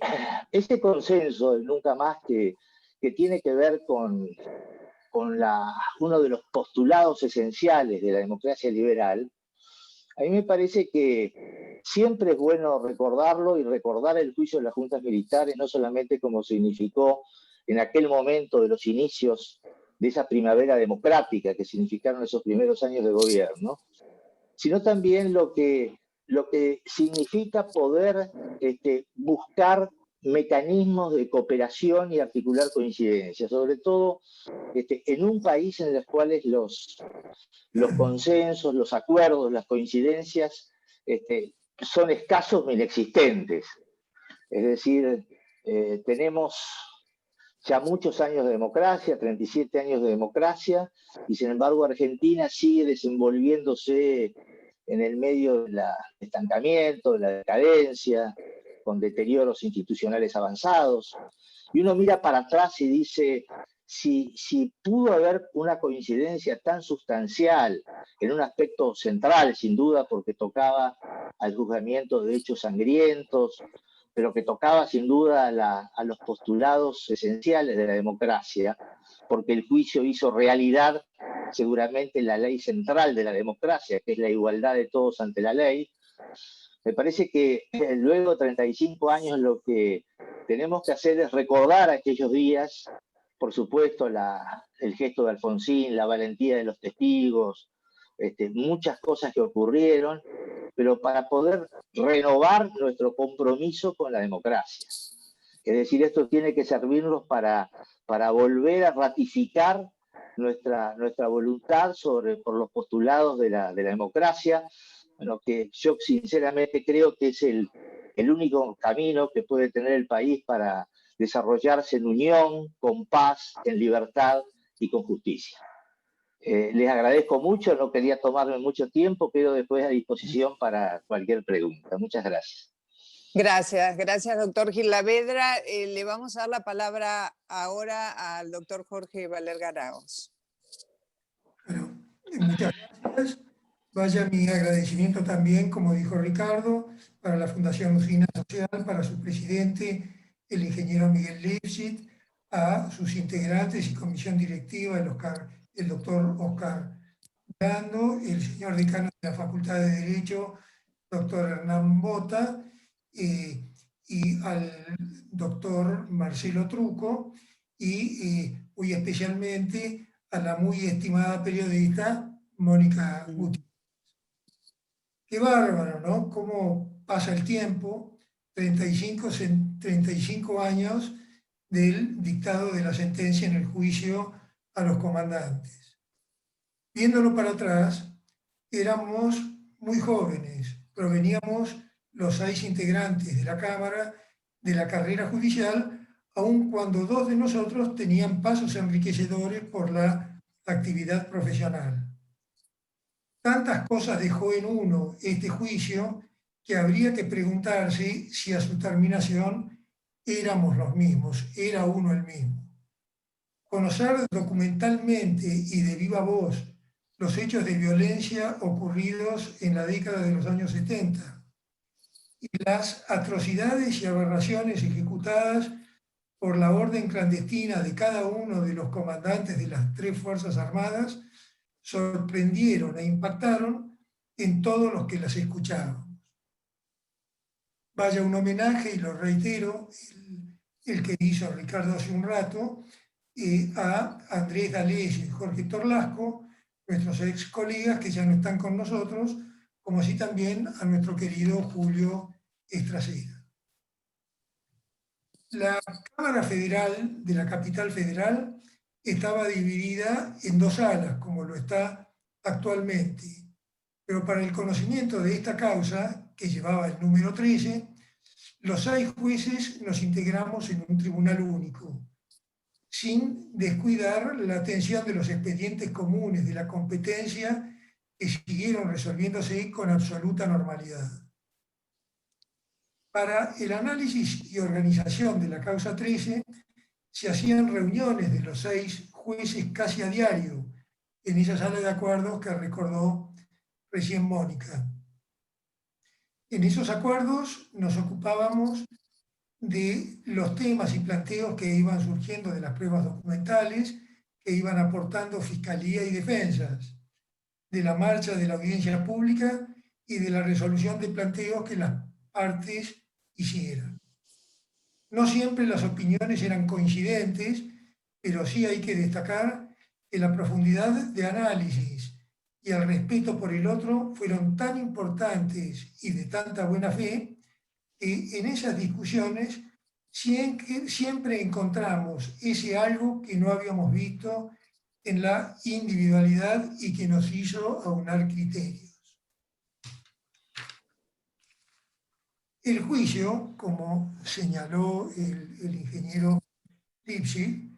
Speaker 6: ese consenso del nunca más que tiene que ver con uno de los postulados esenciales de la democracia liberal, a mí me parece que siempre es bueno recordarlo y recordar el juicio de las juntas militares, no solamente como significó en aquel momento de los inicios de esa primavera democrática que significaron esos primeros años de gobierno, sino también lo que significa poder buscar mecanismos de cooperación y articular coincidencias, sobre todo en un país en el cual los consensos, los acuerdos, las coincidencias son escasos o inexistentes. Es decir, tenemos ya muchos años de democracia, 37 años de democracia, y sin embargo Argentina sigue desenvolviéndose en el medio del estancamiento, de la decadencia, con deterioros institucionales avanzados. Y uno mira para atrás y dice, si pudo haber una coincidencia tan sustancial en un aspecto central, sin duda, porque tocaba al juzgamiento de hechos sangrientos, pero que tocaba sin duda a los postulados esenciales de la democracia, porque el juicio hizo realidad seguramente la ley central de la democracia, que es la igualdad de todos ante la ley. Me parece que luego de 35 años lo que tenemos que hacer es recordar aquellos días, por supuesto el gesto de Alfonsín, la valentía de los testigos, muchas cosas que ocurrieron, pero para poder renovar nuestro compromiso con la democracia. Es decir, esto tiene que servirnos para volver a ratificar nuestra voluntad por los postulados de la democracia, bueno, que yo sinceramente creo que es el único camino que puede tener el país para desarrollarse en unión, con paz, en libertad y con justicia. Les agradezco mucho, no quería tomarme mucho tiempo, quedo después a disposición para cualquier pregunta. Muchas gracias.
Speaker 5: Gracias, doctor Gilavedra. Le vamos a dar la palabra ahora al doctor Jorge Valer Garaos.
Speaker 7: Bueno, muchas gracias. Vaya mi agradecimiento también, como dijo Ricardo, para la Fundación Usina Social, para su presidente, el ingeniero Miguel Lipschitz, a sus integrantes y comisión directiva, el doctor Oscar Brando, el señor decano de la Facultad de Derecho, doctor Hernán Bota, y al doctor Marcelo Truco, y muy especialmente a la muy estimada periodista Mónica Gutiérrez. Qué bárbaro, ¿no? Cómo pasa el tiempo, 35 años del dictado de la sentencia en el juicio a los comandantes. Viéndolo para atrás, éramos muy jóvenes, proveníamos los 6 integrantes de la Cámara de la carrera judicial, aun cuando 2 de nosotros tenían pasos enriquecedores por la actividad profesional. Tantas cosas dejó en uno este juicio que habría que preguntarse si a su terminación éramos los mismos, era uno el mismo. Conocer documentalmente y de viva voz los hechos de violencia ocurridos en la década de los años 70 y las atrocidades y aberraciones ejecutadas por la orden clandestina de cada uno de los comandantes de las 3 Fuerzas Armadas sorprendieron e impactaron en todos los que las escuchábamos. Vaya un homenaje, y lo reitero, el que hizo Ricardo hace un rato, a Andrés D'Alessio y Jorge Torlasco, nuestros ex colegas que ya no están con nosotros, como así también a nuestro querido Julio Estracera. La Cámara Federal de la Capital Federal estaba dividida en 2 salas, como lo está actualmente. Pero para el conocimiento de esta causa, que llevaba el número 13, los 6 jueces nos integramos en un tribunal único, sin descuidar la atención de los expedientes comunes de la competencia que siguieron resolviéndose con absoluta normalidad. Para el análisis y organización de la causa 13, se hacían reuniones de los 6 jueces casi a diario en esa sala de acuerdos que recordó recién Mónica. En esos acuerdos nos ocupábamos de los temas y planteos que iban surgiendo de las pruebas documentales que iban aportando Fiscalía y Defensas, de la marcha de la audiencia pública y de la resolución de planteos que las partes hicieran. No siempre las opiniones eran coincidentes, pero sí hay que destacar que la profundidad de análisis y el respeto por el otro fueron tan importantes y de tanta buena fe que en esas discusiones siempre encontramos ese algo que no habíamos visto en la individualidad y que nos hizo aunar criterios. El juicio, como señaló el ingeniero Lipschitz,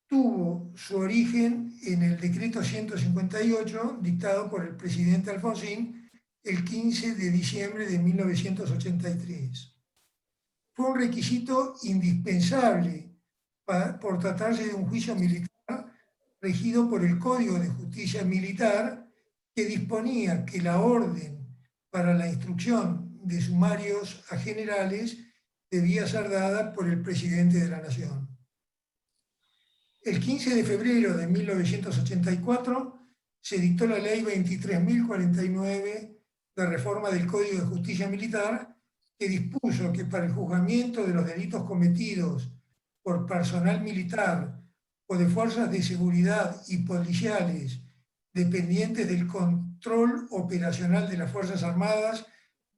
Speaker 7: tuvo su origen en el decreto 158 dictado por el presidente Alfonsín el 15 de diciembre de 1983. Fue un requisito indispensable por tratarse de un juicio militar regido por el Código de Justicia Militar, que disponía que la orden para la instrucción de sumarios a generales debía ser dada por el presidente de la Nación. El 15 de febrero de 1984 se dictó la ley 23.049 de reforma del Código de Justicia Militar, que dispuso que para el juzgamiento de los delitos cometidos por personal militar o de fuerzas de seguridad y policiales dependientes del control operacional de las Fuerzas Armadas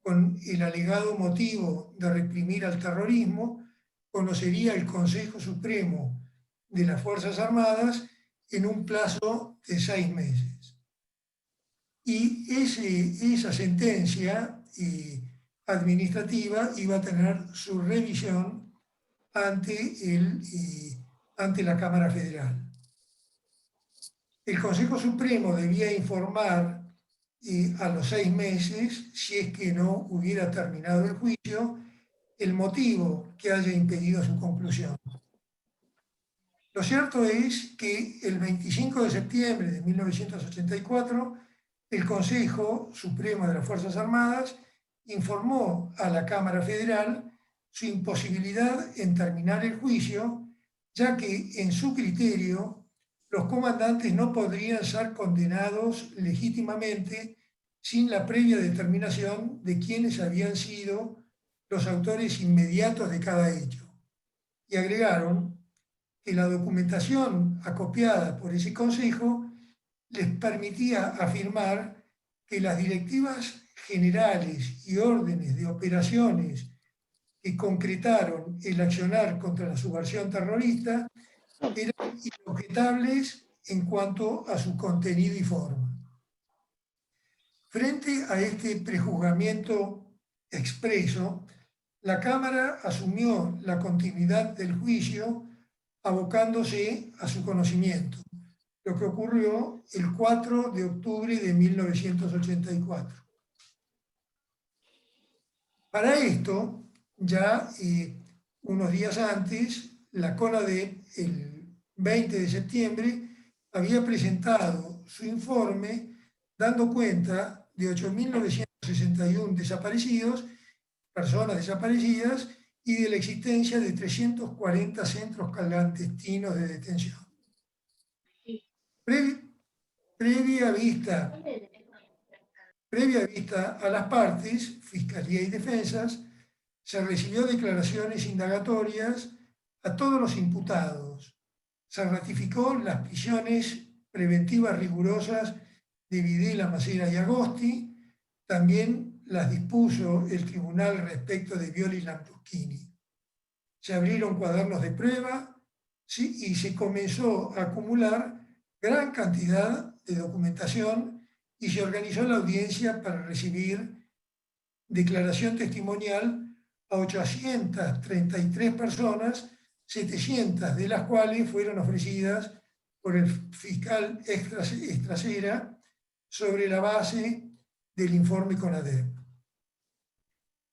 Speaker 7: con el alegado motivo de reprimir al terrorismo, conocería el Consejo Supremo de las Fuerzas Armadas en un plazo de 6 meses. Y esa sentencia administrativa iba a tener su revisión ante la Cámara Federal. El Consejo Supremo debía informar a los 6 meses, si es que no hubiera terminado el juicio, el motivo que haya impedido su conclusión. Lo cierto es que el 25 de septiembre de 1984, el Consejo Supremo de las Fuerzas Armadas informó a la Cámara Federal su imposibilidad en terminar el juicio, ya que en su criterio los comandantes no podrían ser condenados legítimamente sin la previa determinación de quiénes habían sido los autores inmediatos de cada hecho. Y agregaron que la documentación acopiada por ese consejo les permitía afirmar que las directivas generales y órdenes de operaciones que concretaron el accionar contra la subversión terrorista eran inobjetables en cuanto a su contenido y forma. Frente a este prejuzgamiento expreso, la Cámara asumió la continuidad del juicio abocándose a su conocimiento, lo que ocurrió el 4 de octubre de 1984. Para esto, ya unos días antes, la CONADEP, el 20 de septiembre, había presentado su informe dando cuenta de 8.961 desaparecidos, personas desaparecidas, y de la existencia de 340 centros clandestinos de detención. Previa vista a las partes, Fiscalía y Defensas, se recibió declaraciones indagatorias a todos los imputados. Se ratificó las prisiones preventivas rigurosas de Videla, Macera y Agosti. También las dispuso el tribunal respecto de Violi y Lambruschini. Se abrieron cuadernos de prueba, ¿sí? Y se comenzó a acumular gran cantidad de documentación y se organizó la audiencia para recibir declaración testimonial a 833 personas, 700 de las cuales fueron ofrecidas por el fiscal Estracera sobre la base del informe CONADEP.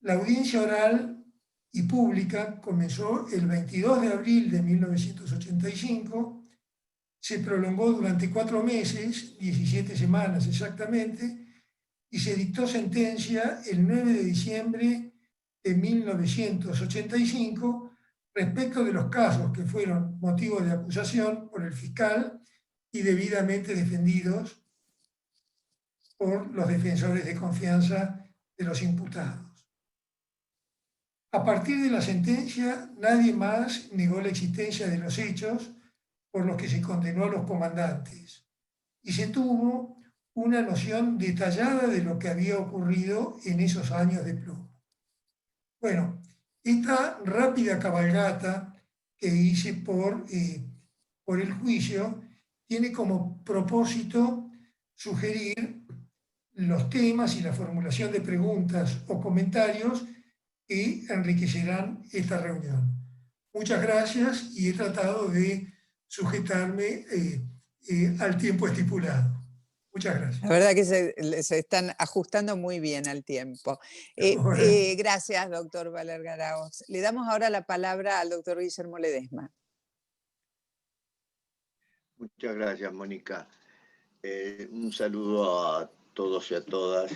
Speaker 7: La audiencia oral y pública comenzó el 22 de abril de 1985, se prolongó durante 4 meses, 17 semanas exactamente, y se dictó sentencia el 9 de diciembre de 1985 respecto de los casos que fueron motivo de acusación por el fiscal y debidamente defendidos por los defensores de confianza de los imputados. A partir de la sentencia, nadie más negó la existencia de los hechos por los que se condenó a los comandantes, y se tuvo una noción detallada de lo que había ocurrido en esos años de plomo. Bueno, esta rápida cabalgata que hice por el juicio tiene como propósito sugerir los temas y la formulación de preguntas o comentarios que enriquecerán esta reunión. Muchas gracias y he tratado de sujetarme al tiempo estipulado. Muchas gracias.
Speaker 5: La verdad que se están ajustando muy bien al tiempo. Gracias, doctor Valer Garaos. Le damos ahora la palabra al doctor Guillermo Ledesma.
Speaker 6: Muchas gracias, Mónica. Un saludo a todos y a todas.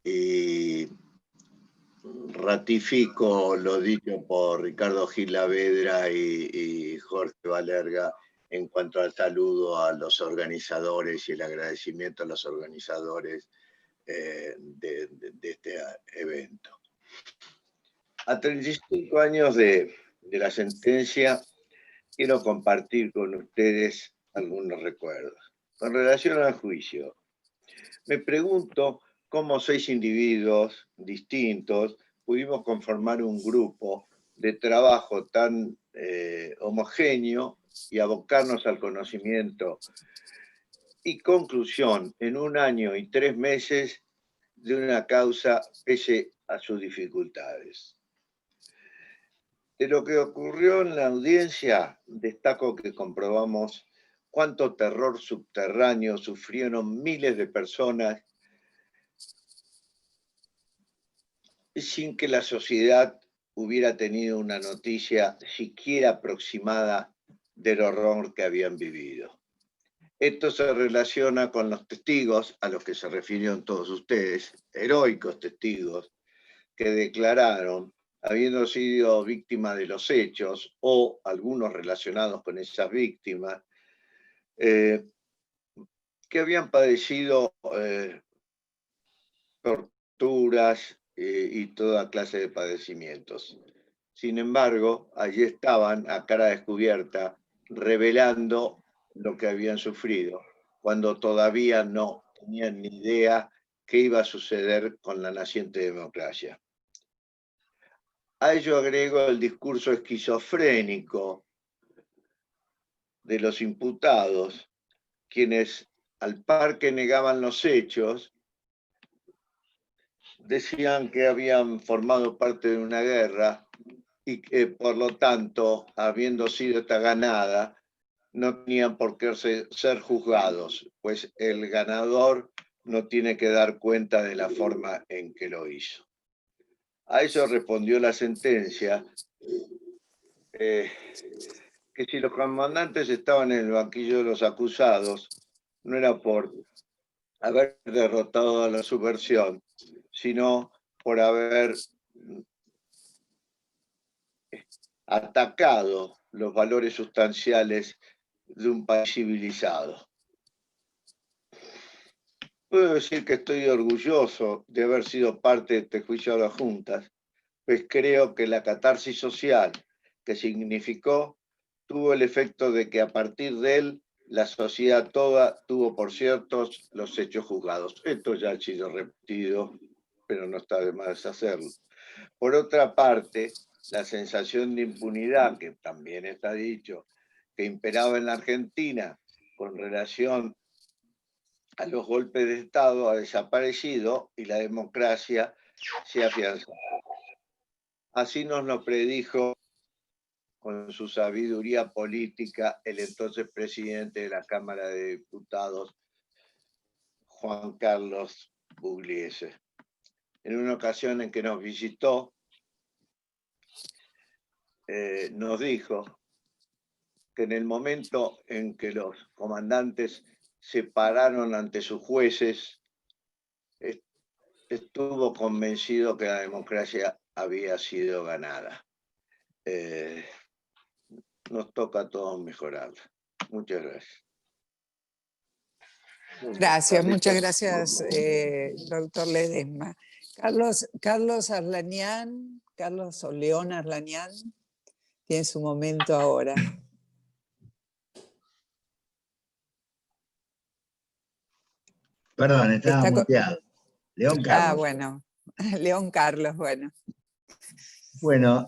Speaker 8: y ratifico lo dicho por Ricardo Gilavedra y Jorge Valerga en cuanto al saludo a los organizadores y el agradecimiento a los organizadores de este evento. A 35 años de la sentencia, quiero compartir con ustedes algunos recuerdos. Con relación al juicio, me pregunto cómo 6 individuos distintos pudimos conformar un grupo de trabajo tan homogéneo y abocarnos al conocimiento y conclusión en 1 año y 3 meses de una causa pese a sus dificultades. De lo que ocurrió en la audiencia, destaco que comprobamos cuánto terror subterráneo sufrieron miles de personas sin que la sociedad hubiera tenido una noticia siquiera aproximada del horror que habían vivido. Esto se relaciona con los testigos a los que se refirieron todos ustedes, heroicos testigos, que declararon, habiendo sido víctimas de los hechos o algunos relacionados con esas víctimas, que habían padecido torturas y toda clase de padecimientos. Sin embargo, allí estaban a cara descubierta, revelando lo que habían sufrido, cuando todavía no tenían ni idea qué iba a suceder con la naciente democracia. A ello agrego el discurso esquizofrénico de los imputados, quienes al par que negaban los hechos, decían que habían formado parte de una guerra y que, por lo tanto, habiendo sido esta ganada, no tenían por qué ser juzgados, pues el ganador no tiene que dar cuenta de la forma en que lo hizo. A eso respondió la sentencia, que si los comandantes estaban en el banquillo de los acusados, no era por haber derrotado a la subversión, sino por haber atacado los valores sustanciales de un país civilizado. Puedo decir que estoy orgulloso de haber sido parte de este juicio a las juntas, pues creo que la catarsis social que significó tuvo el efecto de que a partir de él la sociedad toda tuvo por ciertos los hechos juzgados. Esto ya ha sido repetido, pero no está de más hacerlo. Por otra parte, la sensación de impunidad, que también está dicho, que imperaba en la Argentina con relación a los golpes de Estado ha desaparecido y la democracia se ha afianzado. Así nos lo predijo con su sabiduría política el entonces presidente de la Cámara de Diputados, Juan Carlos Pugliese. En una ocasión en que nos visitó, nos dijo que en el momento en que los comandantes se pararon ante sus jueces, estuvo convencido que la democracia había sido ganada. Nos toca a todos mejorarla. Muchas gracias.
Speaker 5: Gracias, muchas gracias, doctor Ledesma. Carlos Arlañán, Carlos o León Arlañán, tiene su momento ahora.
Speaker 9: Perdón, estaba muteado. León Carlos.
Speaker 5: Ah, bueno. León Carlos, bueno.
Speaker 9: Bueno,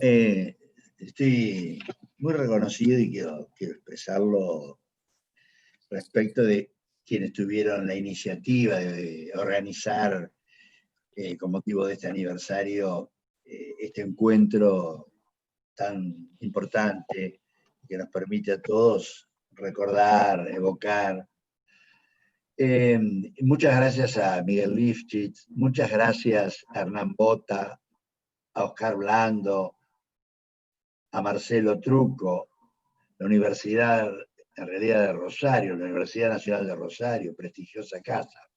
Speaker 9: estoy muy reconocido y quiero expresarlo respecto de quienes tuvieron la iniciativa de organizar con motivo de este aniversario este encuentro tan importante que nos permite a todos recordar, evocar. Muchas gracias a Miguel Lifchitz, muchas gracias a Hernán Bota, a Oscar Blando, a Marcelo Truco, la Universidad, en realidad de Rosario, la Universidad Nacional de Rosario, prestigiosa casa.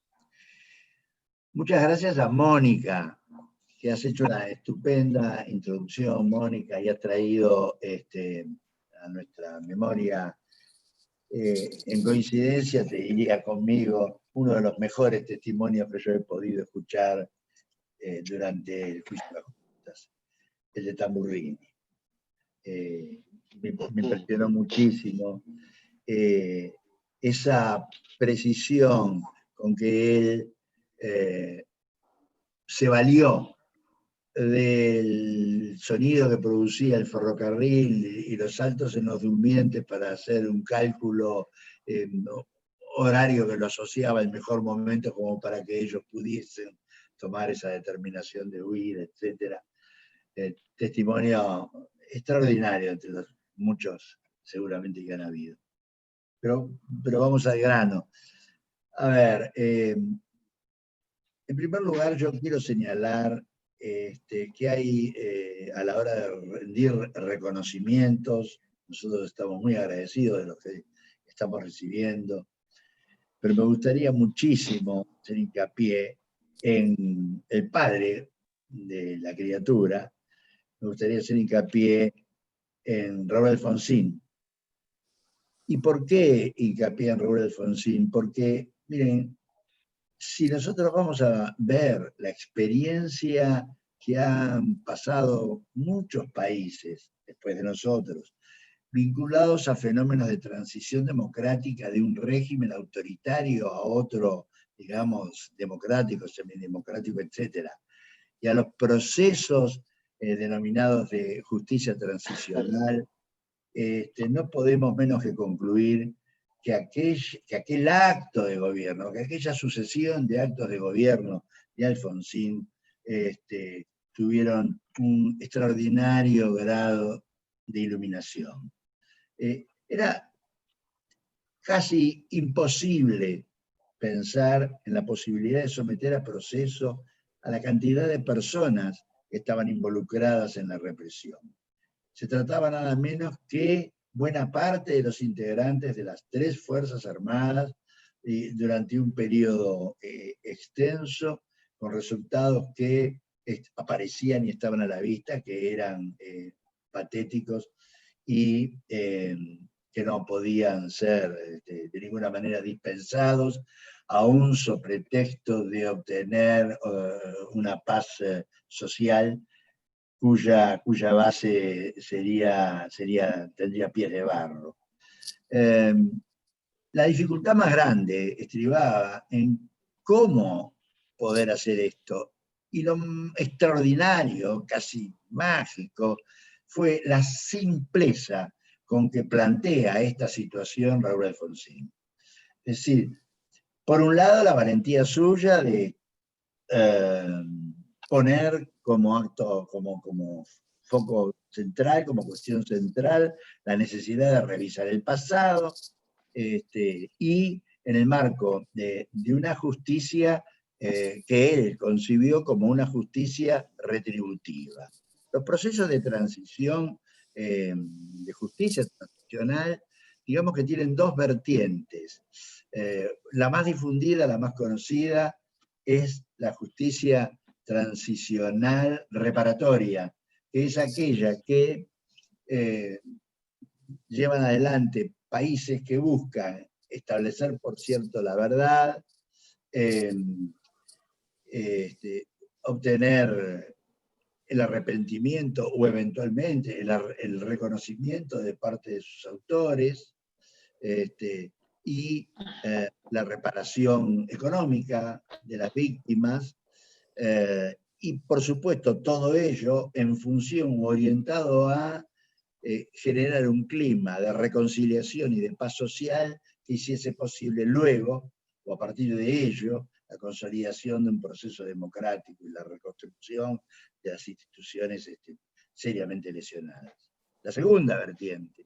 Speaker 9: Muchas gracias a Mónica, que has hecho una estupenda introducción, Mónica, y has traído a nuestra memoria, en coincidencia, te diría conmigo, uno de los mejores testimonios que yo he podido escuchar durante el juicio de las justas, el de Tamburrini. Me impresionó muchísimo esa precisión con que él se valió del sonido que producía el ferrocarril y los saltos en los durmientes para hacer un cálculo horario que lo asociaba al mejor momento como para que ellos pudiesen tomar esa determinación de huir, etc. Testimonio extraordinario entre los muchos seguramente que han habido. Pero vamos al grano. A ver, en primer lugar yo quiero señalar que hay, a la hora de rendir reconocimientos, nosotros estamos muy agradecidos de lo que estamos recibiendo, pero me gustaría muchísimo hacer hincapié en el padre de la criatura, me gustaría hacer hincapié en Raúl Alfonsín. ¿Y por qué hincapié en Raúl Alfonsín? Porque, miren, si nosotros vamos a ver la experiencia que han pasado muchos países después de nosotros, vinculados a fenómenos de transición democrática de un régimen autoritario a otro, digamos, democrático, semidemocrático, etc., y a los procesos denominados de justicia transicional, no podemos menos que concluir que aquel acto de gobierno, que aquella sucesión de actos de gobierno de Alfonsín tuvieron un extraordinario grado de iluminación. Era casi imposible pensar en la posibilidad de someter a proceso a la cantidad de personas que estaban involucradas en la represión. Se trataba nada menos que buena parte de los integrantes de las 3 Fuerzas Armadas durante un periodo extenso, con resultados que aparecían y estaban a la vista, que eran patéticos y que no podían ser de ninguna manera dispensados, aún sobre pretexto de obtener una paz social cuya base tendría pies de barro. La dificultad más grande estribaba en cómo poder hacer esto, y lo extraordinario, casi mágico, fue la simpleza con que plantea esta situación Raúl Alfonsín. Es decir, por un lado la valentía suya de poner como acto, como foco central, como cuestión central, la necesidad de revisar el pasado, y en el marco de una justicia que él concibió como una justicia retributiva. Los procesos de transición, de justicia transicional, digamos que tienen 2 vertientes. La más difundida, la más conocida, es la justicia transicional reparatoria, que es aquella que llevan adelante países que buscan establecer, por cierto, la verdad, obtener el arrepentimiento o eventualmente el reconocimiento de parte de sus autores, y la reparación económica de las víctimas, y por supuesto todo ello en función orientado a generar un clima de reconciliación y de paz social que hiciese posible luego, o a partir de ello, la consolidación de un proceso democrático y la reconstrucción de las instituciones seriamente lesionadas. La segunda vertiente,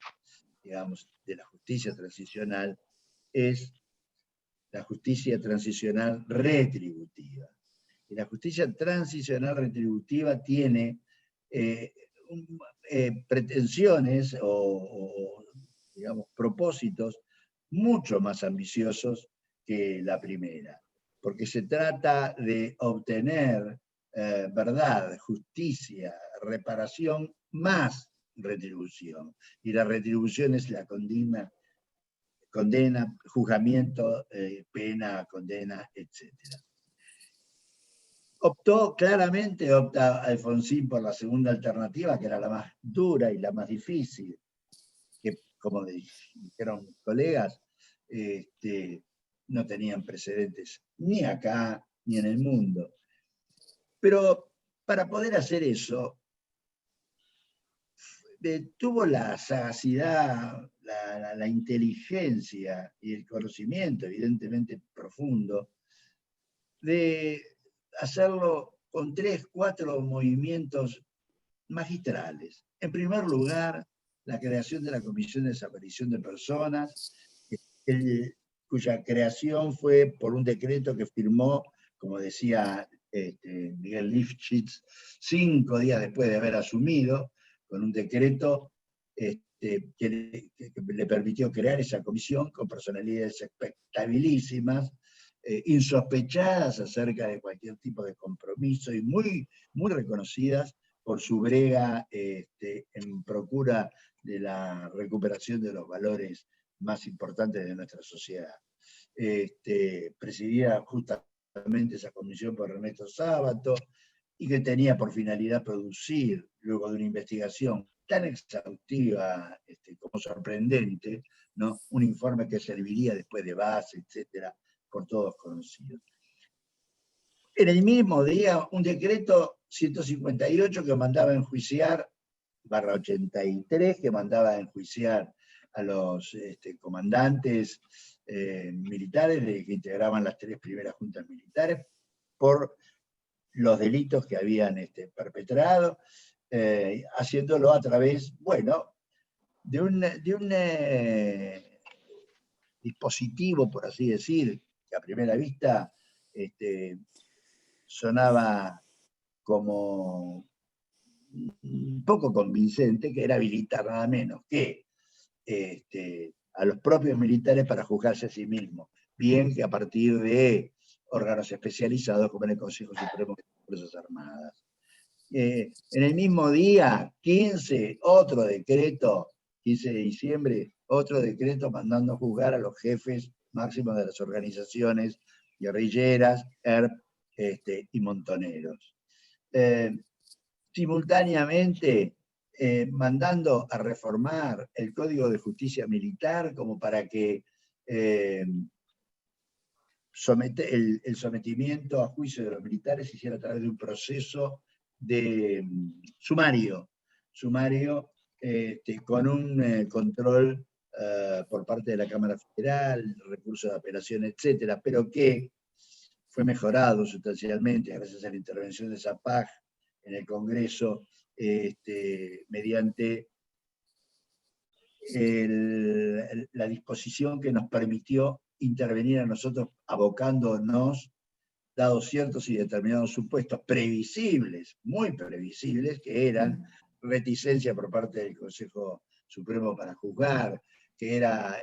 Speaker 9: digamos, de la justicia transicional es la justicia transicional retributiva. Y la justicia transicional retributiva tiene pretensiones o, digamos, propósitos mucho más ambiciosos que la primera. porque se trata de obtener verdad, justicia, reparación, más retribución. Y la retribución es la condena, juzgamiento, pena, condena, etc. Opta Alfonsín por la segunda alternativa, que era la más dura y la más difícil, que, como dijeron colegas, no tenían precedentes ni acá ni en el mundo. Pero para poder hacer eso, tuvo la sagacidad, la inteligencia y el conocimiento, evidentemente profundo, de hacerlo con 3, 4 movimientos magistrales. En primer lugar, la creación de la Comisión de Desaparición de Personas, cuya creación fue por un decreto que firmó, como decía Miguel Lifchitz, 5 días después de haber asumido, con un decreto que le permitió crear esa comisión con personalidades expectabilísimas, insospechadas acerca de cualquier tipo de compromiso y muy, muy reconocidas por su brega en procura de la recuperación de los valores más importantes de nuestra sociedad. Presidida justamente esa comisión por Ernesto Sábato, y que tenía por finalidad producir, luego de una investigación tan exhaustiva como sorprendente, ¿no?, un informe que serviría después de base, etcétera, por todos conocidos. En el mismo día, un decreto 158 que mandaba a enjuiciar, /83, que mandaba a enjuiciar a los comandantes militares que integraban las 3 primeras juntas militares por los delitos que habían perpetrado, haciéndolo a través, bueno, de un dispositivo, por así decir, que a primera vista sonaba como un poco convincente, que era habilitar nada menos que a los propios militares para juzgarse a sí mismos, bien que a partir de órganos especializados como en el Consejo Supremo de las Fuerzas Armadas. En el mismo día, 15, otro decreto, 15 de diciembre, otro decreto mandando juzgar a los jefes máximos de las organizaciones guerrilleras, ERP y montoneros. Simultáneamente, mandando a reformar el Código de Justicia Militar como para que el sometimiento a juicio de los militares se hiciera a través de un proceso de sumario con un control por parte de la Cámara Federal, recursos de apelación, etcétera, pero que fue mejorado sustancialmente gracias a la intervención de Zapag en el Congreso, mediante la disposición que nos permitió intervenir a nosotros abocándonos, dados ciertos y determinados supuestos previsibles, muy previsibles, que eran reticencia por parte del Consejo Supremo para juzgar, que era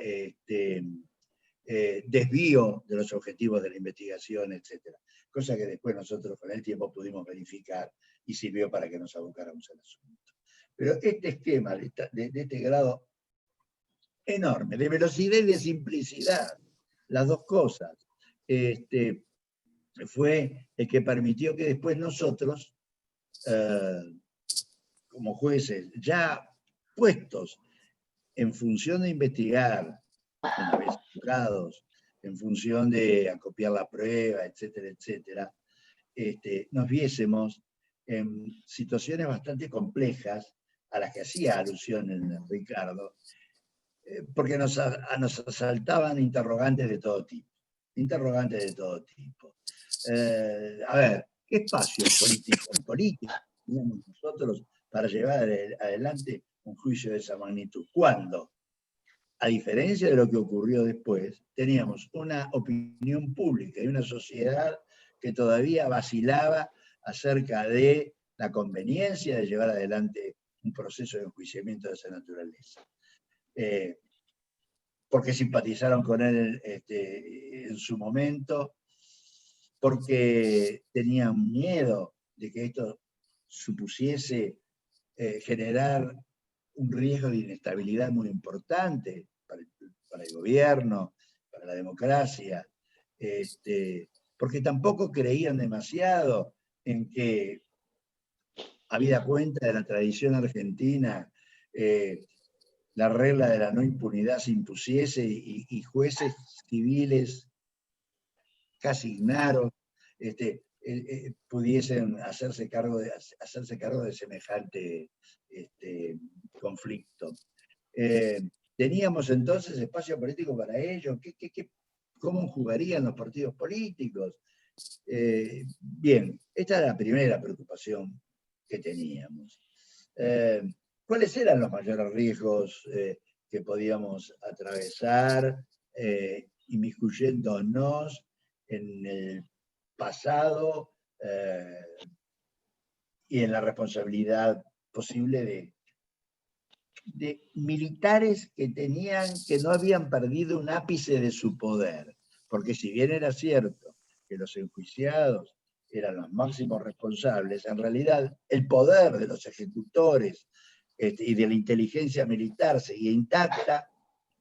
Speaker 9: desvío de los objetivos de la investigación, etc. Cosa que después nosotros con el tiempo pudimos verificar y sirvió para que nos abocáramos al asunto. Pero este esquema de este grado enorme, de velocidad y de simplicidad, las dos cosas, fue el que permitió que después nosotros, como jueces, ya puestos en función de investigar, una vez juzgados, en función de acopiar la prueba, etcétera, etcétera, nos viésemos en situaciones bastante complejas a las que hacía alusión en Ricardo, porque nos asaltaban interrogantes de todo tipo. A ver, ¿qué espacio político teníamos nosotros para llevar adelante un juicio de esa magnitud? Cuando, a diferencia de lo que ocurrió después, teníamos una opinión pública y una sociedad que todavía vacilaba acerca de la conveniencia de llevar adelante un proceso de enjuiciamiento de esa naturaleza. Porque simpatizaron con él en su momento, porque tenían miedo de que esto supusiese generar un riesgo de inestabilidad muy importante para el gobierno, para la democracia, porque tampoco creían demasiado en que, habida cuenta de la tradición argentina, la regla de la no impunidad se impusiese y jueces civiles casi ignaros pudiesen hacerse cargo de semejante conflicto. ¿Teníamos entonces espacio político para ello? ¿Cómo jugarían los partidos políticos? Bien, esta era la primera preocupación que teníamos. ¿Cuáles eran los mayores riesgos que podíamos atravesar, inmiscuyéndonos en el pasado y en la responsabilidad posible de militares que no habían perdido un ápice de su poder? Porque si bien era cierto que los enjuiciados eran los máximos responsables, en realidad el poder de los ejecutores y de la inteligencia militar seguía intacta,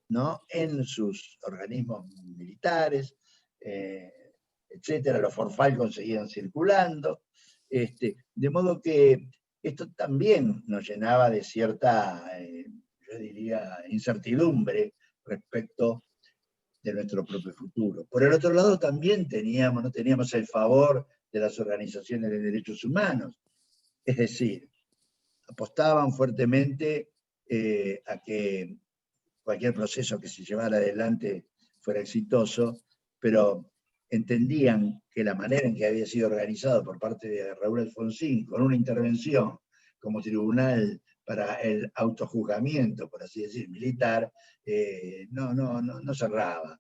Speaker 9: ¿no?, en sus organismos militares, etcétera. Los forfalcons seguían circulando, de modo que esto también nos llenaba de cierta, yo diría, incertidumbre respecto de nuestro propio futuro. Por el otro lado, también no teníamos el favor de las organizaciones de derechos humanos, es decir, apostaban fuertemente a que cualquier proceso que se llevara adelante fuera exitoso, pero entendían que la manera en que había sido organizado por parte de Raúl Alfonsín, con una intervención como tribunal para el autojuzgamiento, por así decir, militar, no cerraba.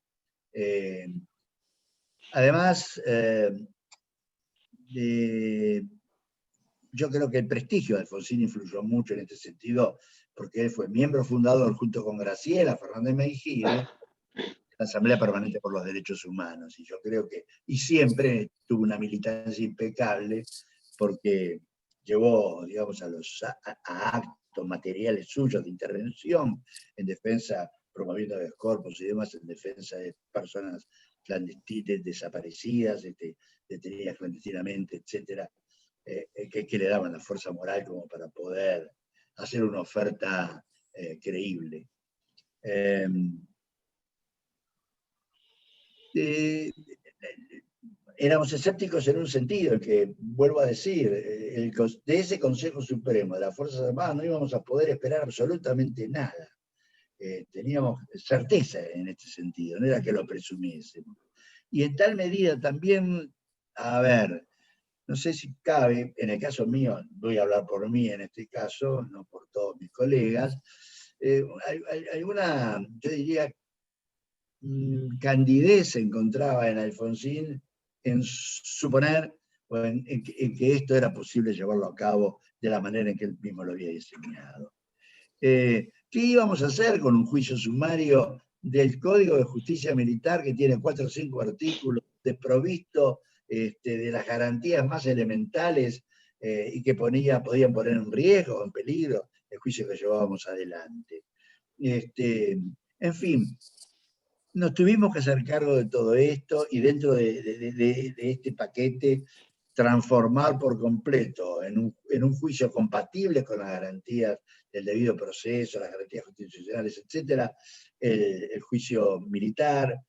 Speaker 9: Además, yo creo que el prestigio de Alfonsín influyó mucho en este sentido, porque él fue miembro fundador, junto con Graciela Fernández Mejía, de la Asamblea Permanente por los Derechos Humanos, y yo creo que, y siempre tuvo una militancia impecable, porque llevó, digamos, a actos materiales suyos de intervención en defensa, promoviendo los corpus y demás, en defensa de personas clandestinas, desaparecidas, detenidas clandestinamente, etcétera, que le daban la fuerza moral como para poder hacer una oferta creíble. Éramos escépticos en un sentido, que, vuelvo a decir, de ese Consejo Supremo de las Fuerzas Armadas no íbamos a poder esperar absolutamente nada. Teníamos certeza en este sentido, no era que lo presumiésemos. Y en tal medida también, a ver, no sé si cabe, en el caso mío, voy a hablar por mí en este caso, no por todos mis colegas, alguna, yo diría, candidez se encontraba en Alfonsín en suponer en que esto era posible llevarlo a cabo de la manera en que él mismo lo había diseñado. ¿Qué íbamos a hacer con un juicio sumario del Código de Justicia Militar que tiene 4 o 5 artículos, desprovisto de las garantías más elementales y que podían poner en riesgo, en peligro, el juicio que llevábamos adelante? En fin, nos tuvimos que hacer cargo de todo esto y dentro de este paquete transformar por completo en un juicio compatible con las garantías del debido proceso, las garantías constitucionales, etcétera, el juicio militar,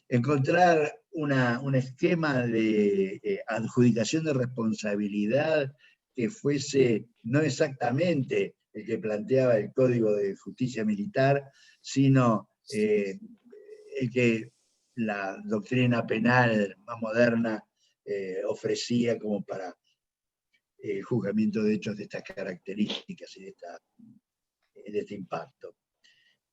Speaker 9: encontrar un esquema de adjudicación de responsabilidad que fuese no exactamente el que planteaba el Código de Justicia Militar, sino el que la doctrina penal más moderna ofrecía como para el juzgamiento de hechos de estas características y de este impacto.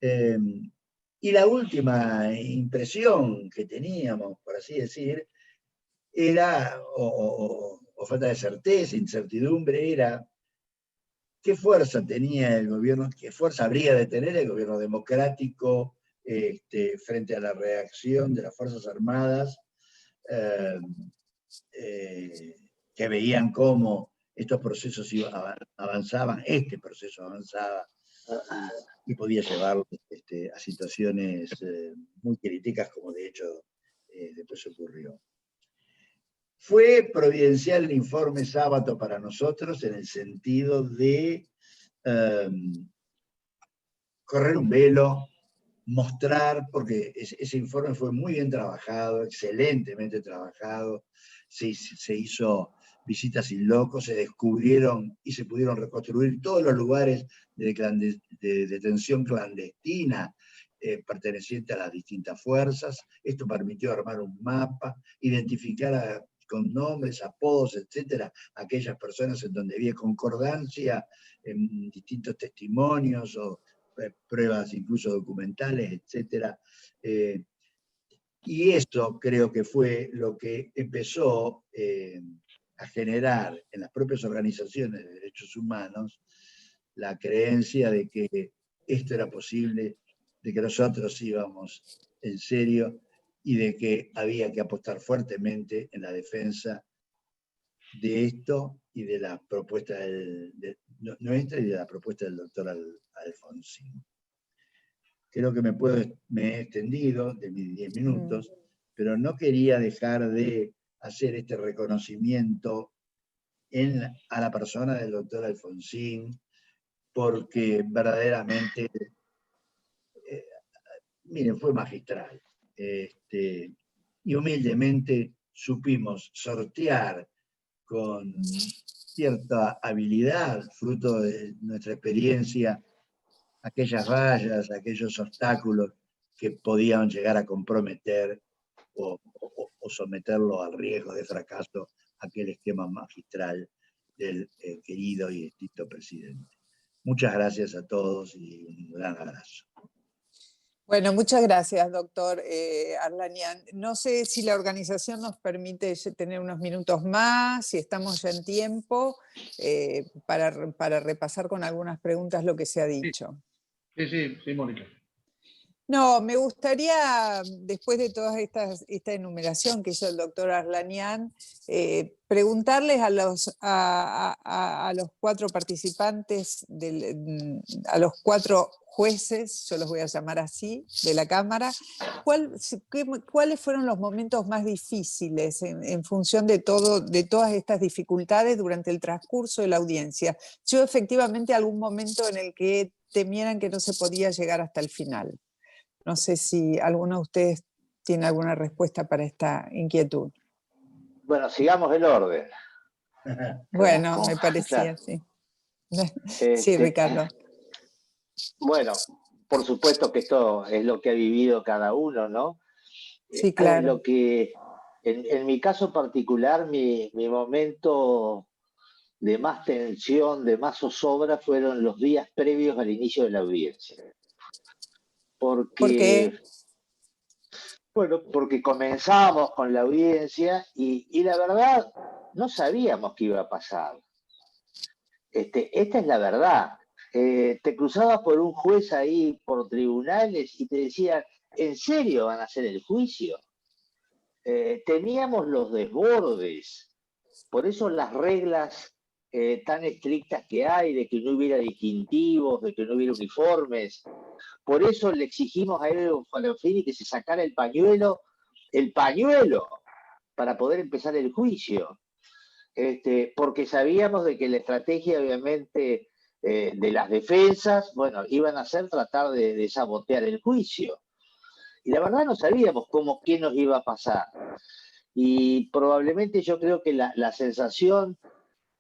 Speaker 9: Y la última impresión que teníamos, por así decir, era, o falta de certeza, incertidumbre, era qué fuerza tenía el gobierno, qué fuerza habría de tener el gobierno democrático frente a la reacción de las Fuerzas Armadas, que veían cómo estos procesos avanzaban, este proceso avanzaba, y podía llevarlo a situaciones muy críticas, como de hecho después ocurrió. Fue providencial el informe Sábato para nosotros en el sentido de correr un velo, mostrar, porque ese informe fue muy bien trabajado, excelentemente trabajado, se hizo visitas in loco, se descubrieron y se pudieron reconstruir todos los lugares de detención clandestina pertenecientes a las distintas fuerzas. Esto permitió armar un mapa, identificar con nombres, apodos, etcétera, aquellas personas en donde había concordancia en distintos testimonios o pruebas incluso documentales, etcétera. Y eso creo que fue lo que empezó a generar en las propias organizaciones de derechos humanos la creencia de que esto era posible, de que nosotros íbamos en serio y de que había que apostar fuertemente en la defensa de esto y de la propuesta nuestra y de la propuesta del doctor Alfonsín. Creo que me he extendido de mis 10 minutos, pero no quería dejar de hacer este reconocimiento a la persona del doctor Alfonsín, porque verdaderamente, miren, fue magistral. Y humildemente supimos sortear con cierta habilidad, fruto de nuestra experiencia, aquellas vallas, aquellos obstáculos que podían llegar a comprometer o someterlo al riesgo de fracaso aquel esquema magistral del querido y extinto presidente. Muchas gracias a todos y un gran abrazo.
Speaker 5: Bueno, muchas gracias, doctor Arlanian. No sé si la organización nos permite tener unos minutos más, si estamos ya en tiempo, para repasar con algunas preguntas lo que se ha dicho.
Speaker 1: Sí, Mónica.
Speaker 5: No, me gustaría, después de toda esta enumeración que hizo el doctor Arlanian, preguntarles a los 4 participantes, a los 4 jueces, yo los voy a llamar así, de la Cámara, ¿cuáles fueron los momentos más difíciles en función de todas estas dificultades durante el transcurso de la audiencia? Yo efectivamente algún momento en el que temieran que no se podía llegar hasta el final. No sé si alguno de ustedes tiene alguna respuesta para esta inquietud.
Speaker 6: Bueno, sigamos el orden.
Speaker 5: Bueno, me parecía, claro. Sí. Sí, Ricardo.
Speaker 6: Bueno, por supuesto que esto es lo que ha vivido cada uno, ¿no?
Speaker 5: Sí, claro.
Speaker 6: Lo que, en mi caso particular, mi momento de más tensión, de más zozobra, fueron los días previos al inicio de la audiencia.
Speaker 5: ¿Por qué?
Speaker 6: Bueno, porque comenzábamos con la audiencia y la verdad no sabíamos qué iba a pasar. Esta es la verdad. Te cruzabas por un juez ahí por tribunales y te decían, ¿en serio van a hacer el juicio? Teníamos los desbordes. Por eso las reglas tan estrictas que hay, de que no hubiera distintivos, de que no hubiera uniformes. Por eso le exigimos a Evo Falafini que se sacara el pañuelo, para poder empezar el juicio. Porque sabíamos de que la estrategia, obviamente, de las defensas, bueno, iban a ser tratar de sabotear el juicio. Y la verdad no sabíamos qué nos iba a pasar. Y probablemente yo creo que la sensación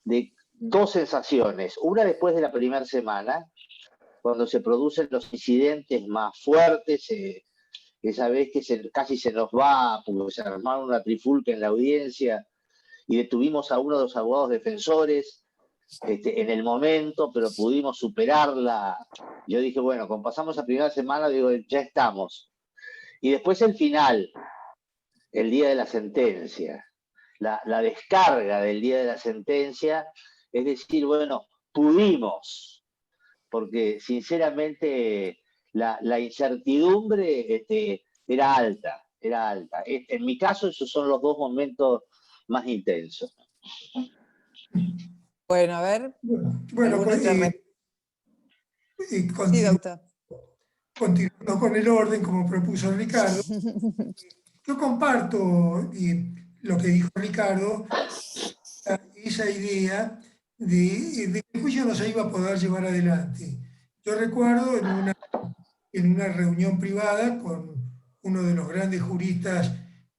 Speaker 6: de 2 sensaciones, una después de la primera semana, cuando se producen los incidentes más fuertes, esa vez que casi se nos va, porque se armaron una trifulca en la audiencia y detuvimos a uno de los abogados defensores en el momento, pero pudimos superarla. Yo dije, bueno, cuando pasamos la primera semana, digo, ya estamos. Y después el final, el día de la sentencia, la descarga del día de la sentencia, es decir, bueno, pudimos, porque sinceramente la incertidumbre era alta, era alta. En mi caso, esos son los 2 momentos más intensos.
Speaker 5: Bueno, a ver.
Speaker 7: Bueno, pues,
Speaker 5: sí, doctor.
Speaker 7: Continuando con el orden, como propuso Ricardo, yo comparto lo que dijo Ricardo, esa idea de que el juicio no se iba a poder llevar adelante. Yo recuerdo en una reunión privada con uno de los grandes juristas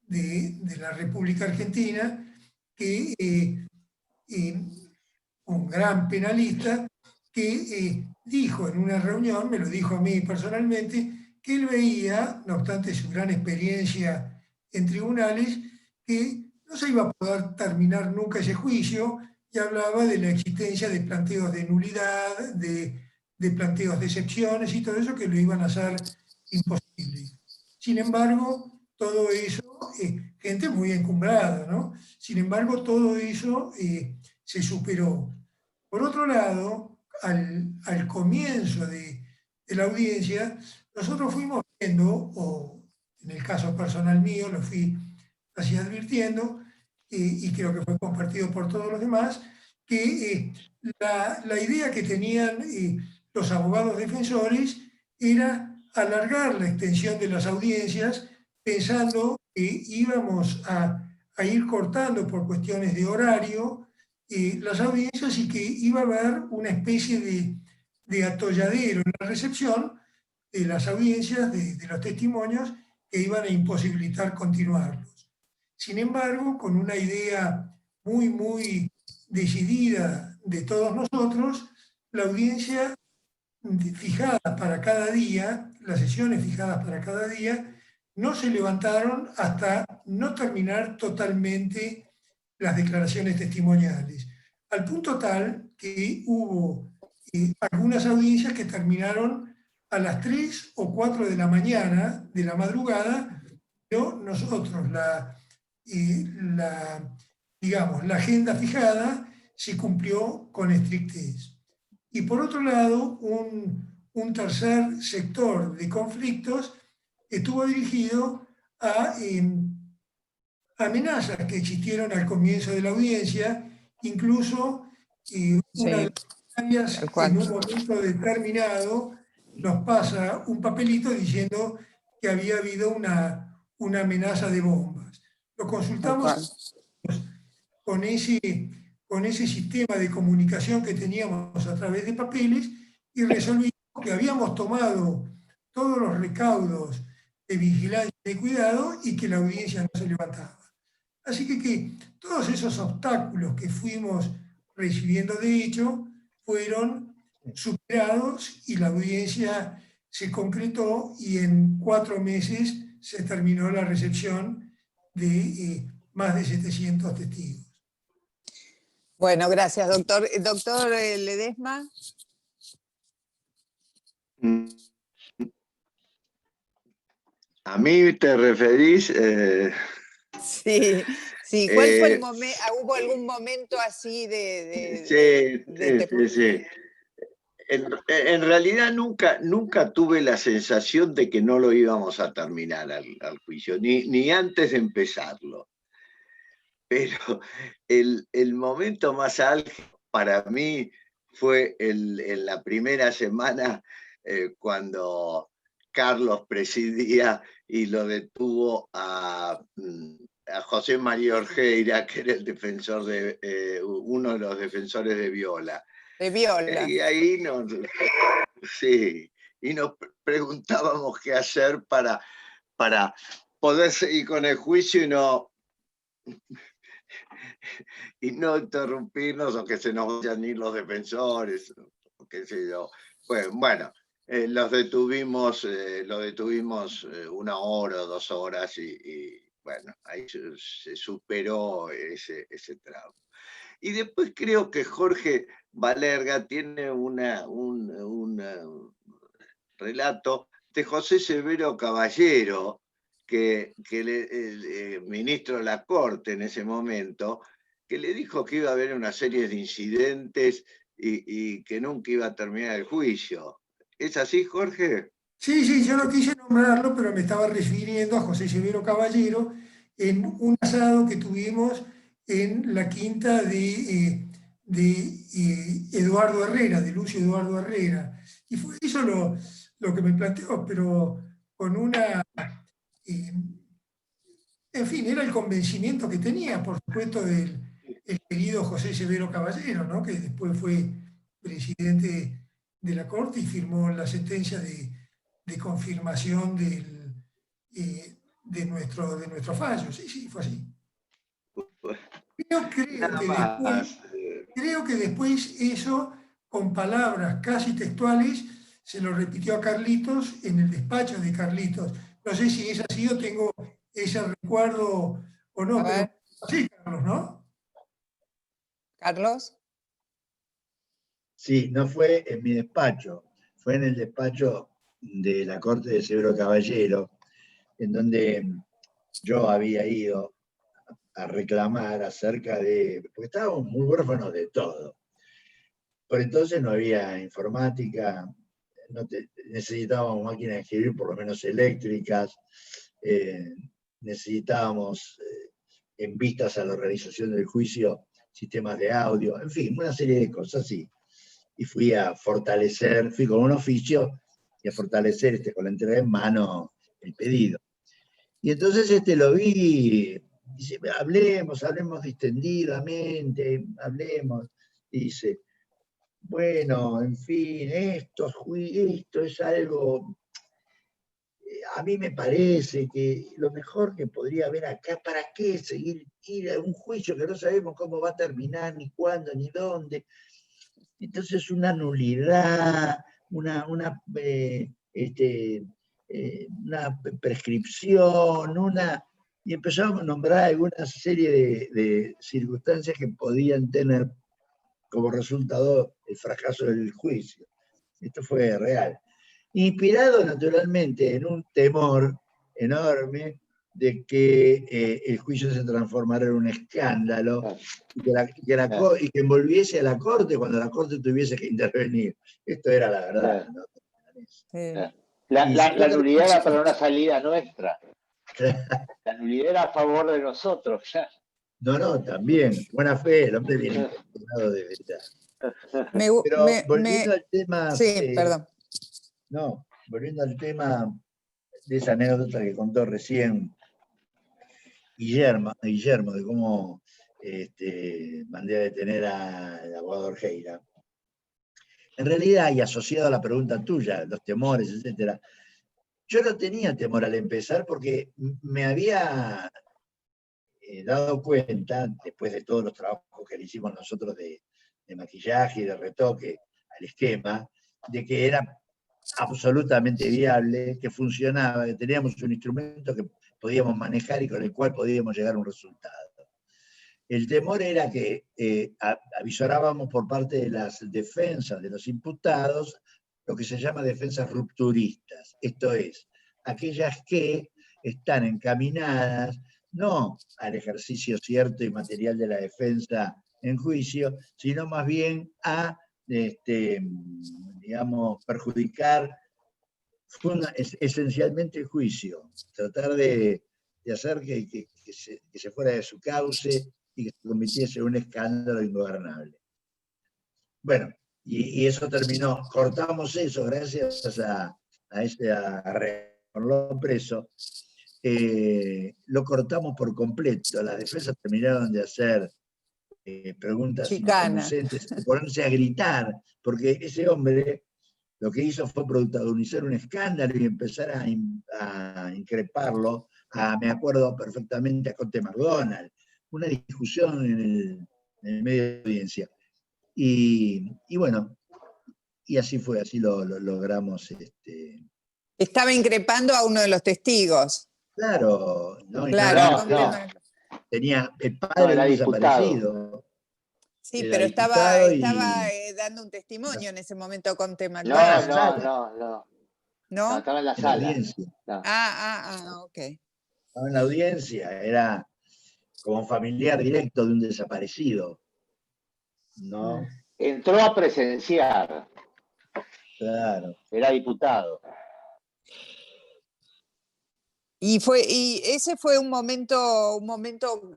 Speaker 7: de la República Argentina, que un gran penalista, que dijo en una reunión, me lo dijo a mí personalmente, que él veía, no obstante su gran experiencia en tribunales, que no se iba a poder terminar nunca ese juicio, y hablaba de la existencia de planteos de nulidad, de planteos de excepciones y todo eso que lo iban a hacer imposible. Sin embargo, todo eso, gente muy encumbrada, ¿no? Sin embargo, todo eso se superó. Por otro lado, al comienzo de la audiencia, nosotros fuimos viendo, o en el caso personal mío, lo fui así advirtiendo, y creo que fue compartido por todos los demás, que la idea que tenían los abogados defensores era alargar la extensión de las audiencias, pensando que íbamos a ir cortando por cuestiones de horario las audiencias, y que iba a haber una especie de atolladero en la recepción de las audiencias, de los testimonios, que iban a imposibilitar continuarlos. Sin embargo, con una idea muy, muy decidida de todos nosotros, la audiencia fijada para cada día, las sesiones fijadas para cada día, no se levantaron hasta no terminar totalmente las declaraciones testimoniales, al punto tal que hubo algunas audiencias que terminaron a las 3 o 4 de la mañana, de la madrugada, pero nosotros digamos, la agenda fijada se cumplió con estrictez. Y por otro lado, un tercer sector de conflictos estuvo dirigido a amenazas que existieron al comienzo de la audiencia, incluso una de las áreas en un momento determinado nos pasa un papelito diciendo que había habido una amenaza de bombas. Lo consultamos con ese sistema de comunicación que teníamos a través de papeles, y resolvimos que habíamos tomado todos los recaudos de vigilancia y de cuidado, y que la audiencia no se levantaba. Así que todos esos obstáculos que fuimos recibiendo de hecho fueron superados, y la audiencia se concretó, y en 4 meses se terminó la recepción de más de 700 testigos.
Speaker 5: Bueno, gracias, doctor. Doctor Ledesma.
Speaker 8: ¿A mí te referís?
Speaker 5: Sí, sí. ¿Cuál fue el momento? ¿Hubo algún momento así
Speaker 8: Sí. En realidad nunca tuve la sensación de que no lo íbamos a terminar al juicio, ni antes de empezarlo. Pero el momento más álgido para mí fue en la primera semana, cuando Carlos presidía y lo detuvo a José María Orjeira, que era el defensor uno de los defensores de Viola.
Speaker 5: De Viola.
Speaker 8: Y ahí nos preguntábamos qué hacer para poder seguir con el juicio y no interrumpirnos, o que se nos vayan ir los defensores, o qué sé yo. Bueno, los detuvimos 1 hora o 2 horas, y bueno, ahí se superó ese tramo. Y después creo que Jorge Balerga tiene un relato de José Severo Caballero, que el ministro de la Corte en ese momento, que le dijo que iba a haber una serie de incidentes y que nunca iba a terminar el juicio. ¿Es así, Jorge?
Speaker 7: Sí, sí, yo no quise nombrarlo, pero me estaba refiriendo a José Severo Caballero en un asado que tuvimos en la quinta de Eduardo Herrera, de Lucio Eduardo Herrera. Y fue eso lo que me planteó, pero con una... eh, en fin, era el convencimiento que tenía, por supuesto, del el querido José Severo Caballero, ¿no? Que después fue presidente de la Corte y firmó la sentencia de confirmación de nuestro fallo. Sí, sí, fue así.
Speaker 8: Nada más.
Speaker 7: Creo que después eso, con palabras casi textuales, se lo repitió a Carlitos en el despacho de Carlitos. No sé si es así o tengo ese recuerdo o no,
Speaker 5: A
Speaker 7: pero
Speaker 5: ver,
Speaker 7: sí, Carlos, ¿no?
Speaker 5: Carlos.
Speaker 9: Sí, no fue en mi despacho, fue en el despacho de la Corte de Severo Caballero, en donde yo había ido a reclamar acerca de, porque estábamos muy huérfanos de todo. Por entonces no había informática, necesitábamos máquinas de escribir por lo menos eléctricas, necesitábamos, en vistas a la organización del juicio, sistemas de audio, en fin, una serie de cosas así. Y fui a fortalecer, fui con un oficio y a fortalecer con la entrega en mano el pedido. Y entonces lo vi, dice, hablemos distendidamente, hablemos. Y dice, bueno, en fin, esto es algo, a mí me parece que lo mejor que podría haber acá, ¿para qué ir a un juicio que no sabemos cómo va a terminar, ni cuándo, ni dónde? Entonces una nulidad, una prescripción, y empezamos a nombrar alguna serie de circunstancias que podían tener como resultado el fracaso del juicio. Esto fue real. Inspirado naturalmente en un temor enorme de que el juicio se transformara en un escándalo y que envolviese a la Corte cuando la Corte tuviese que intervenir. Esto era la verdad, ¿no?
Speaker 6: La nulidad era para una salida nuestra. La nulidad era a favor de nosotros.
Speaker 9: No, también. Buena fe, el hombre viene intencionado de verdad. Pero volviendo al tema...
Speaker 5: Sí, perdón.
Speaker 9: No, volviendo al tema de esa anécdota que contó recién Guillermo, de cómo mandé a detener al abogado Orjeira. En realidad, y asociado a la pregunta tuya, los temores, etc., yo no tenía temor al empezar porque me había dado cuenta, después de todos los trabajos que le hicimos nosotros de maquillaje y de retoque al esquema, de que era absolutamente viable, que funcionaba, que teníamos un instrumento que podíamos manejar y con el cual podíamos llegar a un resultado. El temor era que avisorábamos por parte de las defensas de los imputados lo que se llama defensas rupturistas, esto es, aquellas que están encaminadas no al ejercicio cierto y material de la defensa en juicio, sino más bien a digamos, perjudicar esencialmente el juicio, tratar de hacer que se fuera de su cauce y que se convirtiese en un escándalo ingobernable. Bueno, y eso terminó, cortamos eso gracias a Raymond preso, lo cortamos por completo, las defensas terminaron de hacer preguntas inconducentes, de ponerse a gritar, porque ese hombre lo que hizo fue protagonizar un escándalo y empezar a increparlo, me acuerdo perfectamente a Conte McDonald, una discusión en el medio de audiencia. Y bueno, y así fue, así lo logramos.
Speaker 5: Estaba increpando a uno de los testigos.
Speaker 9: Claro, no,
Speaker 5: claro,
Speaker 6: no.
Speaker 9: Tenía el padre de un desaparecido.
Speaker 5: Sí, pero estaba dando un testimonio en ese momento con tema.
Speaker 6: No.
Speaker 5: ¿No?
Speaker 6: Estaba en la sala.
Speaker 9: Audiencia.
Speaker 6: No.
Speaker 5: Ok.
Speaker 9: Estaba en la audiencia, era como familiar directo de un desaparecido. ¿No?
Speaker 6: Entró a presenciar.
Speaker 9: Claro.
Speaker 6: Era diputado.
Speaker 5: Y ese fue un momento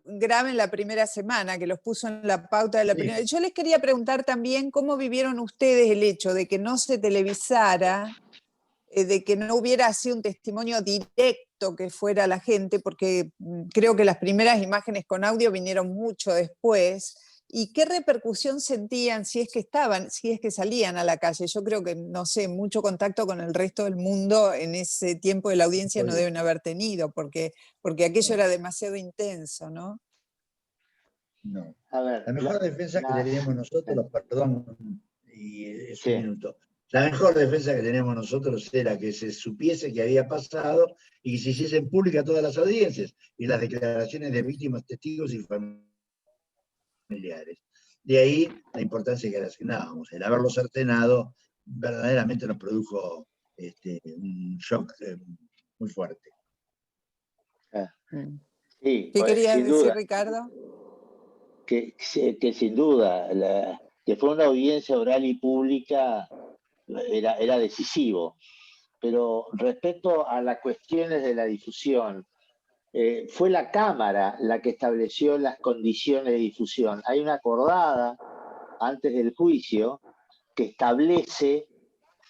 Speaker 5: grave en la primera semana, que los puso en la pauta de la primera. Yo les quería preguntar también cómo vivieron ustedes el hecho de que no se televisara, de que no hubiera así un testimonio directo que fuera la gente, porque creo que las primeras imágenes con audio vinieron mucho después. ¿Y qué repercusión sentían si es que salían a la calle? Yo creo que, no sé, mucho contacto con el resto del mundo en ese tiempo de la audiencia no deben haber tenido, porque aquello era demasiado intenso, ¿no?
Speaker 9: No.
Speaker 6: A ver,
Speaker 9: La mejor defensa que teníamos nosotros, perdón, y es un
Speaker 6: Sí.
Speaker 9: minuto. La mejor defensa que teníamos nosotros era que se supiese que había pasado y que se hiciesen públicas todas las audiencias y las declaraciones de víctimas, testigos y familiares. De ahí la importancia que le asignábamos. El haberlo cercenado verdaderamente nos produjo un shock muy fuerte.
Speaker 6: Sí,
Speaker 5: ¿Qué querías
Speaker 6: sin
Speaker 5: decir,
Speaker 6: duda.
Speaker 5: Ricardo?
Speaker 6: Que sin duda, que fue una audiencia oral y pública era decisivo. Pero respecto a las cuestiones de la difusión, fue la Cámara la que estableció las condiciones de difusión. Hay una acordada antes del juicio que establece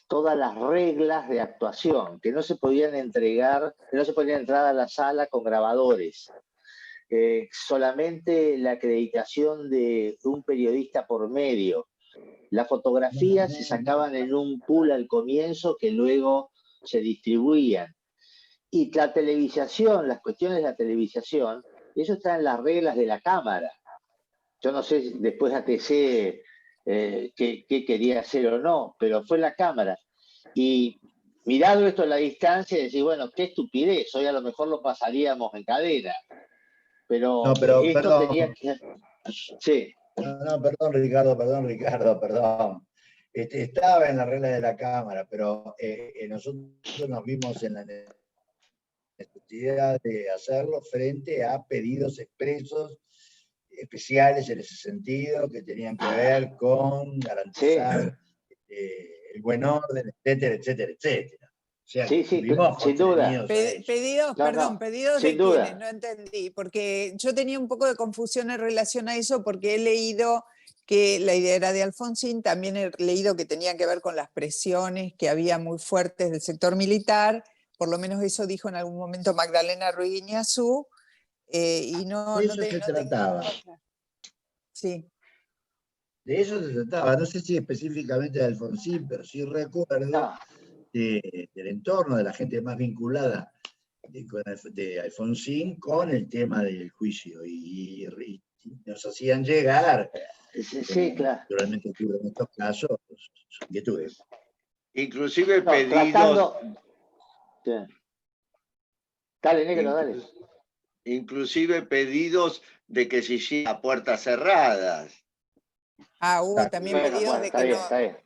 Speaker 6: todas las reglas de actuación, que no se podían entrar a la sala con grabadores. Solamente la acreditación de un periodista por medio. Las fotografías se sacaban en un pool al comienzo que luego se distribuían. Y la televisación, las cuestiones de la televisación, eso está en las reglas de la Cámara. Yo no sé después ATC qué quería hacer o no, pero fue la Cámara. Y mirado esto a la distancia, decir, bueno, qué estupidez, hoy a lo mejor lo pasaríamos en cadena. Pero,
Speaker 9: No, pero
Speaker 6: esto
Speaker 9: perdón.
Speaker 6: tenía que... Sí.
Speaker 9: No, perdón, Ricardo, perdón. Estaba en la regla de la Cámara, pero nosotros nos vimos en la necesidad de hacerlo frente a pedidos expresos especiales en ese sentido, que tenían que ver con garantizar el buen orden, etcétera, etcétera, etcétera. O sea,
Speaker 6: Sí, sin duda.
Speaker 5: Pedidos,
Speaker 6: No,
Speaker 5: perdón,
Speaker 6: no,
Speaker 5: pedidos
Speaker 6: sin
Speaker 5: de
Speaker 6: duda.
Speaker 5: quiénes, no entendí, porque yo tenía un poco de confusión en relación a eso, porque he leído que la idea era de Alfonsín, también he leído que tenía que ver con las presiones que había muy fuertes del sector militar, por lo menos eso dijo en algún momento Magdalena Ruiz Guiñazú, y no...
Speaker 9: De eso se trataba.
Speaker 5: Sí.
Speaker 9: De eso se trataba, no sé si específicamente de Alfonsín, pero sí recuerdo del entorno de la gente más vinculada de Alfonsín con el tema del juicio y nos hacían llegar,
Speaker 6: claro.
Speaker 9: naturalmente ocurre en estos casos, sus inquietudes.
Speaker 8: Inclusive pedidos...
Speaker 6: Dale, negro, dale.
Speaker 8: Inclusive pedidos de que se hiciera a puertas cerradas.
Speaker 5: Hubo también pedidos de que no...
Speaker 6: Está bien.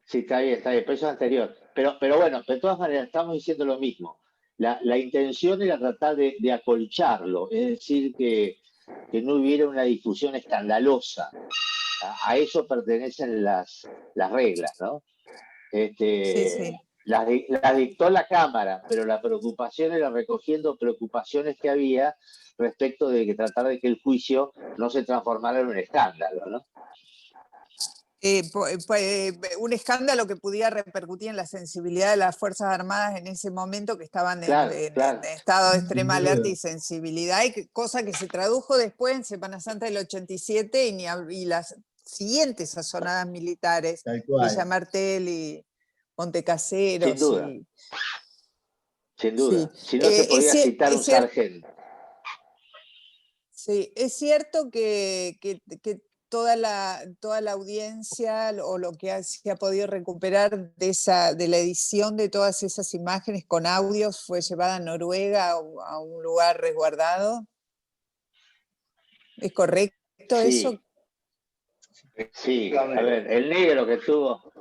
Speaker 6: Sí, está bien, pero eso es anterior. Pero bueno, de todas maneras, estamos diciendo lo mismo. La intención era tratar de acolcharlo, es decir, que no hubiera una difusión escandalosa. A eso pertenecen las reglas, ¿no? Las dictó la Cámara, pero la preocupación era recogiendo preocupaciones que había respecto de que tratar de que el juicio no se transformara en un escándalo, ¿no?
Speaker 5: Un escándalo que pudiera repercutir en la sensibilidad de las Fuerzas Armadas en ese momento, que estaban en estado de extrema alerta y sensibilidad, y cosa que se tradujo después en Semana Santa del 87 y las siguientes azonadas militares, Villa Martel y Montecaseros.
Speaker 6: Sin duda. Sin duda. Si no se podía citar un sargento.
Speaker 5: Sí, es cierto que toda la audiencia o lo que se ha podido recuperar de la edición de todas esas imágenes con audios fue llevada a Noruega a un lugar resguardado. ¿Es correcto eso?
Speaker 6: Sí, a ver, el negro que tuvo...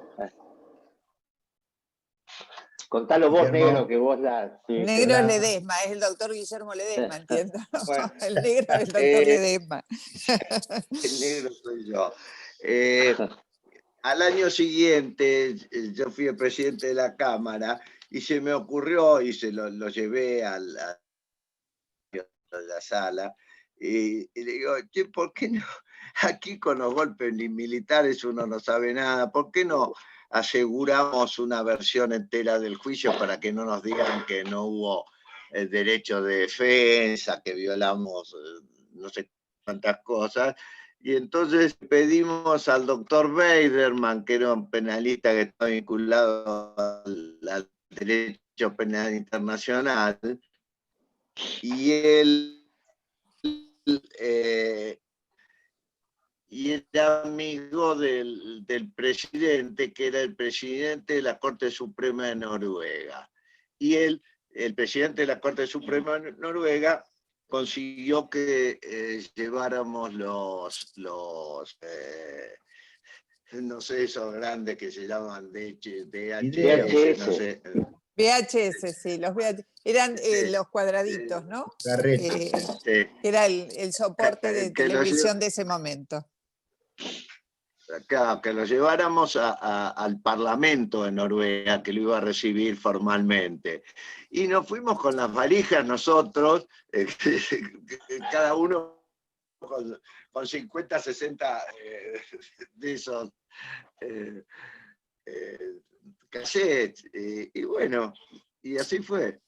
Speaker 6: Contalo vos, negro, que vos la...
Speaker 5: Negro es Ledesma, es el doctor Guillermo Ledesma, entiendo. Bueno, el negro es el doctor Ledesma.
Speaker 8: El negro soy yo. Al año siguiente, yo fui el presidente de la Cámara Y se me ocurrió, y se lo llevé a la sala, y le digo, che, ¿por qué no? Aquí con los golpes militares uno no sabe nada, ¿por qué no aseguramos una versión entera del juicio para que no nos digan que no hubo el derecho de defensa, que violamos no sé cuántas cosas? Y entonces pedimos al doctor Beiderman, que era un penalista que está vinculado al derecho penal internacional, y él y era amigo del presidente, que era el presidente de la Corte Suprema de Noruega. Y él, el presidente de la Corte Suprema de Noruega, consiguió que lleváramos no sé, esos grandes que se llaman DHS, no sé.
Speaker 5: VHS, sí, los VHS. Eran los cuadraditos, ¿no? Era el soporte de televisión de ese momento.
Speaker 8: Claro, que lo lleváramos al Parlamento de Noruega, que lo iba a recibir formalmente. Y nos fuimos con las valijas nosotros, cada uno con 50, 60 de esos cassettes. Y bueno, y así fue.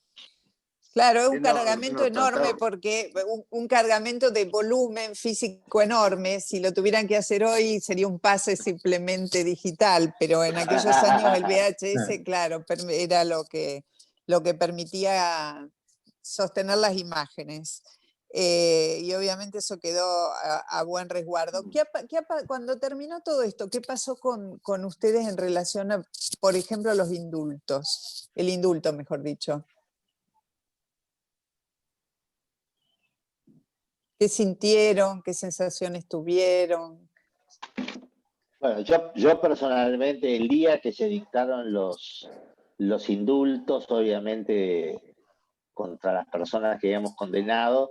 Speaker 5: Claro, es un cargamento enorme, porque un cargamento de volumen físico enorme. Si lo tuvieran que hacer hoy sería un pase simplemente digital, pero en aquellos años el VHS, claro, era lo que permitía sostener las imágenes. Y obviamente eso quedó a buen resguardo. Cuando terminó todo esto, ¿qué pasó con ustedes en relación a, por ejemplo, los indultos? El indulto, mejor dicho. ¿Qué sintieron? ¿Qué sensaciones tuvieron?
Speaker 6: Bueno, yo personalmente, el día que se dictaron los indultos, obviamente, contra las personas que habíamos condenado,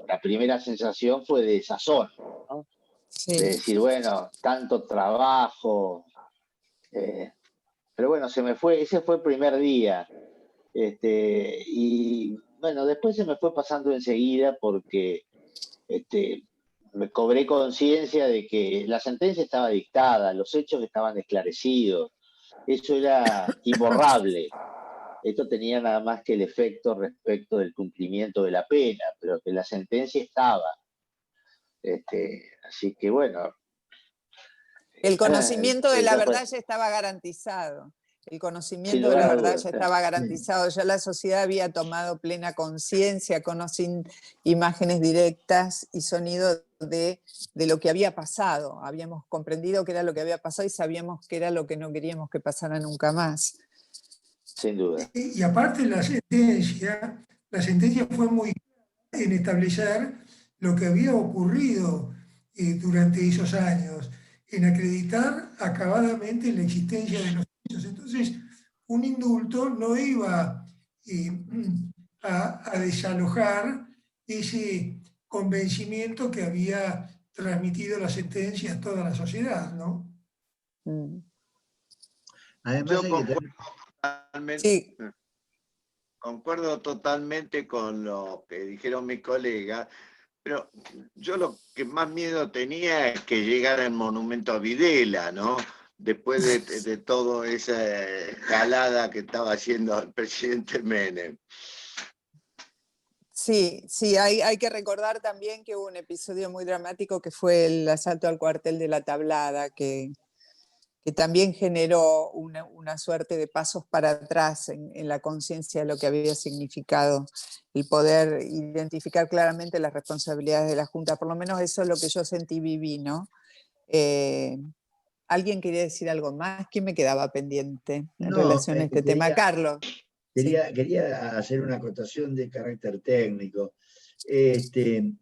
Speaker 6: la primera sensación fue de desazón, ¿no? Sí. De decir, bueno, tanto trabajo, pero bueno, ese fue el primer día. Y bueno, después se me fue pasando enseguida porque me cobré conciencia de que la sentencia estaba dictada, los hechos estaban esclarecidos, eso era imborrable. Esto tenía nada más que el efecto respecto del cumplimiento de la pena, pero que la sentencia estaba. Así que bueno.
Speaker 5: El conocimiento de la verdad ya estaba garantizado. El conocimiento de la verdad ya estaba garantizado. Ya la sociedad había tomado plena conciencia, con o sin imágenes directas y sonido de lo que había pasado. Habíamos comprendido qué era lo que había pasado y sabíamos qué era lo que no queríamos que pasara nunca más.
Speaker 6: Sin duda.
Speaker 7: Y aparte la sentencia fue muy clara en establecer lo que había ocurrido durante esos años, en acreditar acabadamente la existencia de los hechos. Entonces, un indulto no iba a desalojar ese convencimiento que había transmitido la sentencia a toda la sociedad, ¿no?
Speaker 8: Además, concuerdo totalmente con lo que dijeron mis colegas, pero yo lo que más miedo tenía es que llegara el monumento a Videla, ¿no? Después de toda esa escalada que estaba haciendo el presidente Menem.
Speaker 5: Sí, hay que recordar también que hubo un episodio muy dramático que fue el asalto al cuartel de La Tablada, que también generó una suerte de pasos para atrás en la conciencia de lo que había significado el poder identificar claramente las responsabilidades de la Junta. Por lo menos eso es lo que yo sentí y viví, ¿no? ¿Alguien quería decir algo más? ¿Quién me quedaba pendiente en relación a este tema? Carlos.
Speaker 9: Quería hacer una acotación de carácter técnico. Y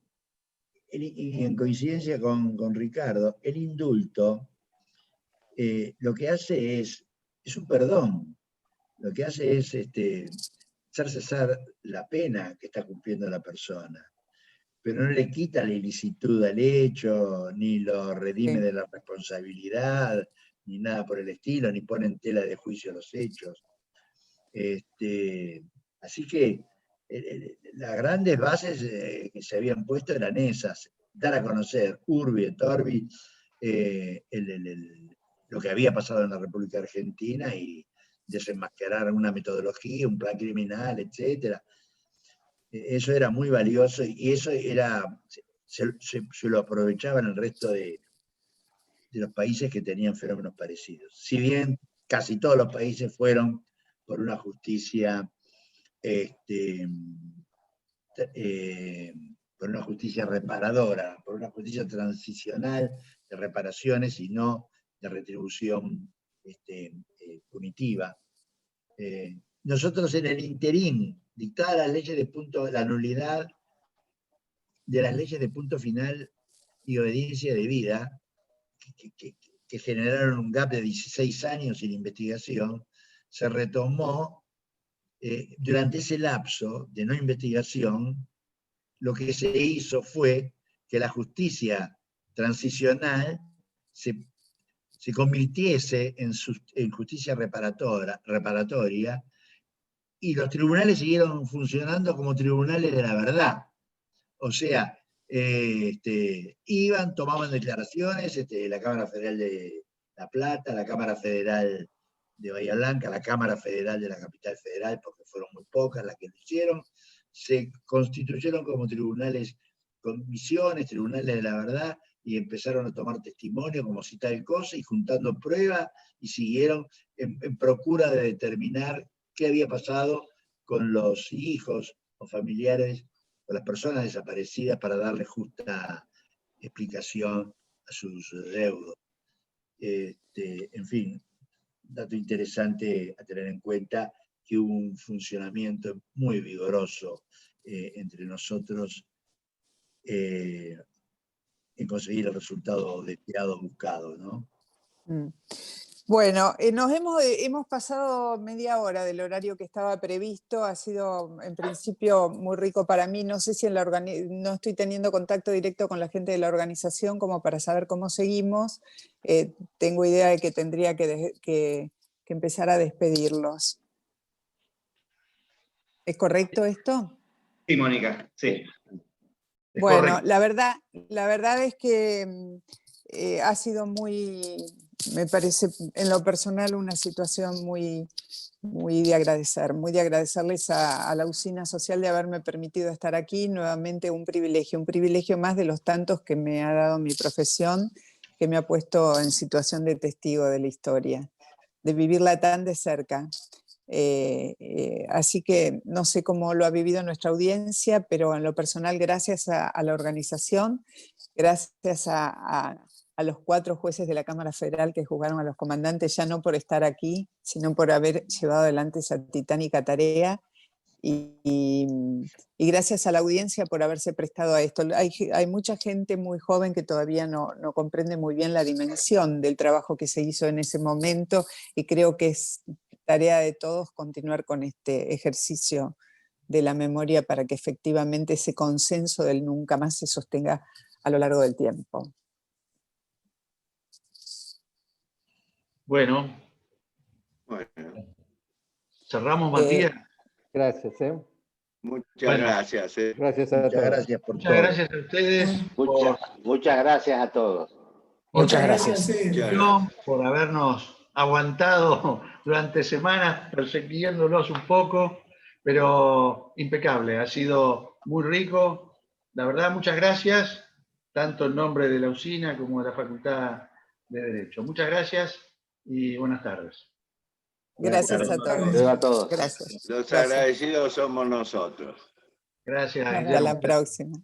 Speaker 9: en coincidencia con Ricardo, el indulto lo que hace es un perdón, lo que hace es hacer cesar la pena que está cumpliendo la persona, pero no le quita la ilicitud al hecho, ni lo redime de la responsabilidad, ni nada por el estilo, ni pone en tela de juicio los hechos. Así que las grandes bases que se habían puesto eran esas: dar a conocer Urbi et Orbi lo que había pasado en la República Argentina y desenmascarar una metodología, un plan criminal, etc. Eso era muy valioso y eso se lo aprovechaban el resto de los países que tenían fenómenos parecidos. Si bien casi todos los países fueron por una justicia por una justicia reparadora, por una justicia transicional de reparaciones y no de retribución punitiva. Nosotros en el interín, dictadas las leyes de la nulidad de las leyes de punto final y obediencia debida, que generaron un gap de 16 años sin investigación, se retomó durante ese lapso de no investigación. Lo que se hizo fue que la justicia transicional se convirtiese en justicia reparatoria, y los tribunales siguieron funcionando como tribunales de la verdad. O sea, iban, tomaban declaraciones, la Cámara Federal de La Plata, la Cámara Federal de Bahía Blanca, la Cámara Federal de la Capital Federal, porque fueron muy pocas las que lo hicieron, se constituyeron como tribunales con misiones, tribunales de la verdad, y empezaron a tomar testimonio como si tal cosa, y juntando pruebas, y siguieron en procura de determinar qué había pasado con los hijos o familiares o las personas desaparecidas para darle justa explicación a sus deudos. En fin, dato interesante a tener en cuenta, que hubo un funcionamiento muy vigoroso entre nosotros en conseguir el resultado deseado, buscado, ¿no?
Speaker 5: Bueno, hemos pasado media hora del horario que estaba previsto. Ha sido en principio muy rico para mí. No sé si no estoy teniendo contacto directo con la gente de la organización como para saber cómo seguimos. Tengo idea de que tendría que empezar a despedirlos. ¿Es correcto esto?
Speaker 10: Sí, Mónica, sí.
Speaker 5: Bueno, la verdad es que ha sido me parece en lo personal una situación muy de agradecerles a la Usina Social de haberme permitido estar aquí. Nuevamente un privilegio más de los tantos que me ha dado mi profesión, que me ha puesto en situación de testigo de la historia, de vivirla tan de cerca. Así que no sé cómo lo ha vivido nuestra audiencia, pero en lo personal, gracias a la organización, gracias a los 4 jueces de la Cámara Federal que juzgaron a los comandantes, ya no por estar aquí, sino por haber llevado adelante esa titánica tarea, y gracias a la audiencia por haberse prestado a esto. Hay mucha gente muy joven que todavía no comprende muy bien la dimensión del trabajo que se hizo en ese momento, y creo que es tarea de todos continuar con este ejercicio de la memoria para que efectivamente ese consenso del nunca más se sostenga a lo largo del tiempo.
Speaker 1: Bueno. Cerramos, Matías.
Speaker 2: Gracias.
Speaker 8: Muchas gracias.
Speaker 2: Gracias a todos.
Speaker 9: Gracias por
Speaker 1: muchas
Speaker 9: todo.
Speaker 1: Gracias a ustedes.
Speaker 6: Muchas gracias a todos.
Speaker 4: Muchas gracias.
Speaker 1: Por habernos aguantado durante semanas, persiguiéndolos un poco, pero impecable. Ha sido muy rico. La verdad, muchas gracias, tanto en nombre de la Usina como de la Facultad de Derecho. Muchas gracias y buenas tardes.
Speaker 5: Gracias a todos.
Speaker 6: Saludos a todos.
Speaker 5: Gracias.
Speaker 8: Los agradecidos somos nosotros.
Speaker 1: Gracias.
Speaker 5: Hasta la próxima.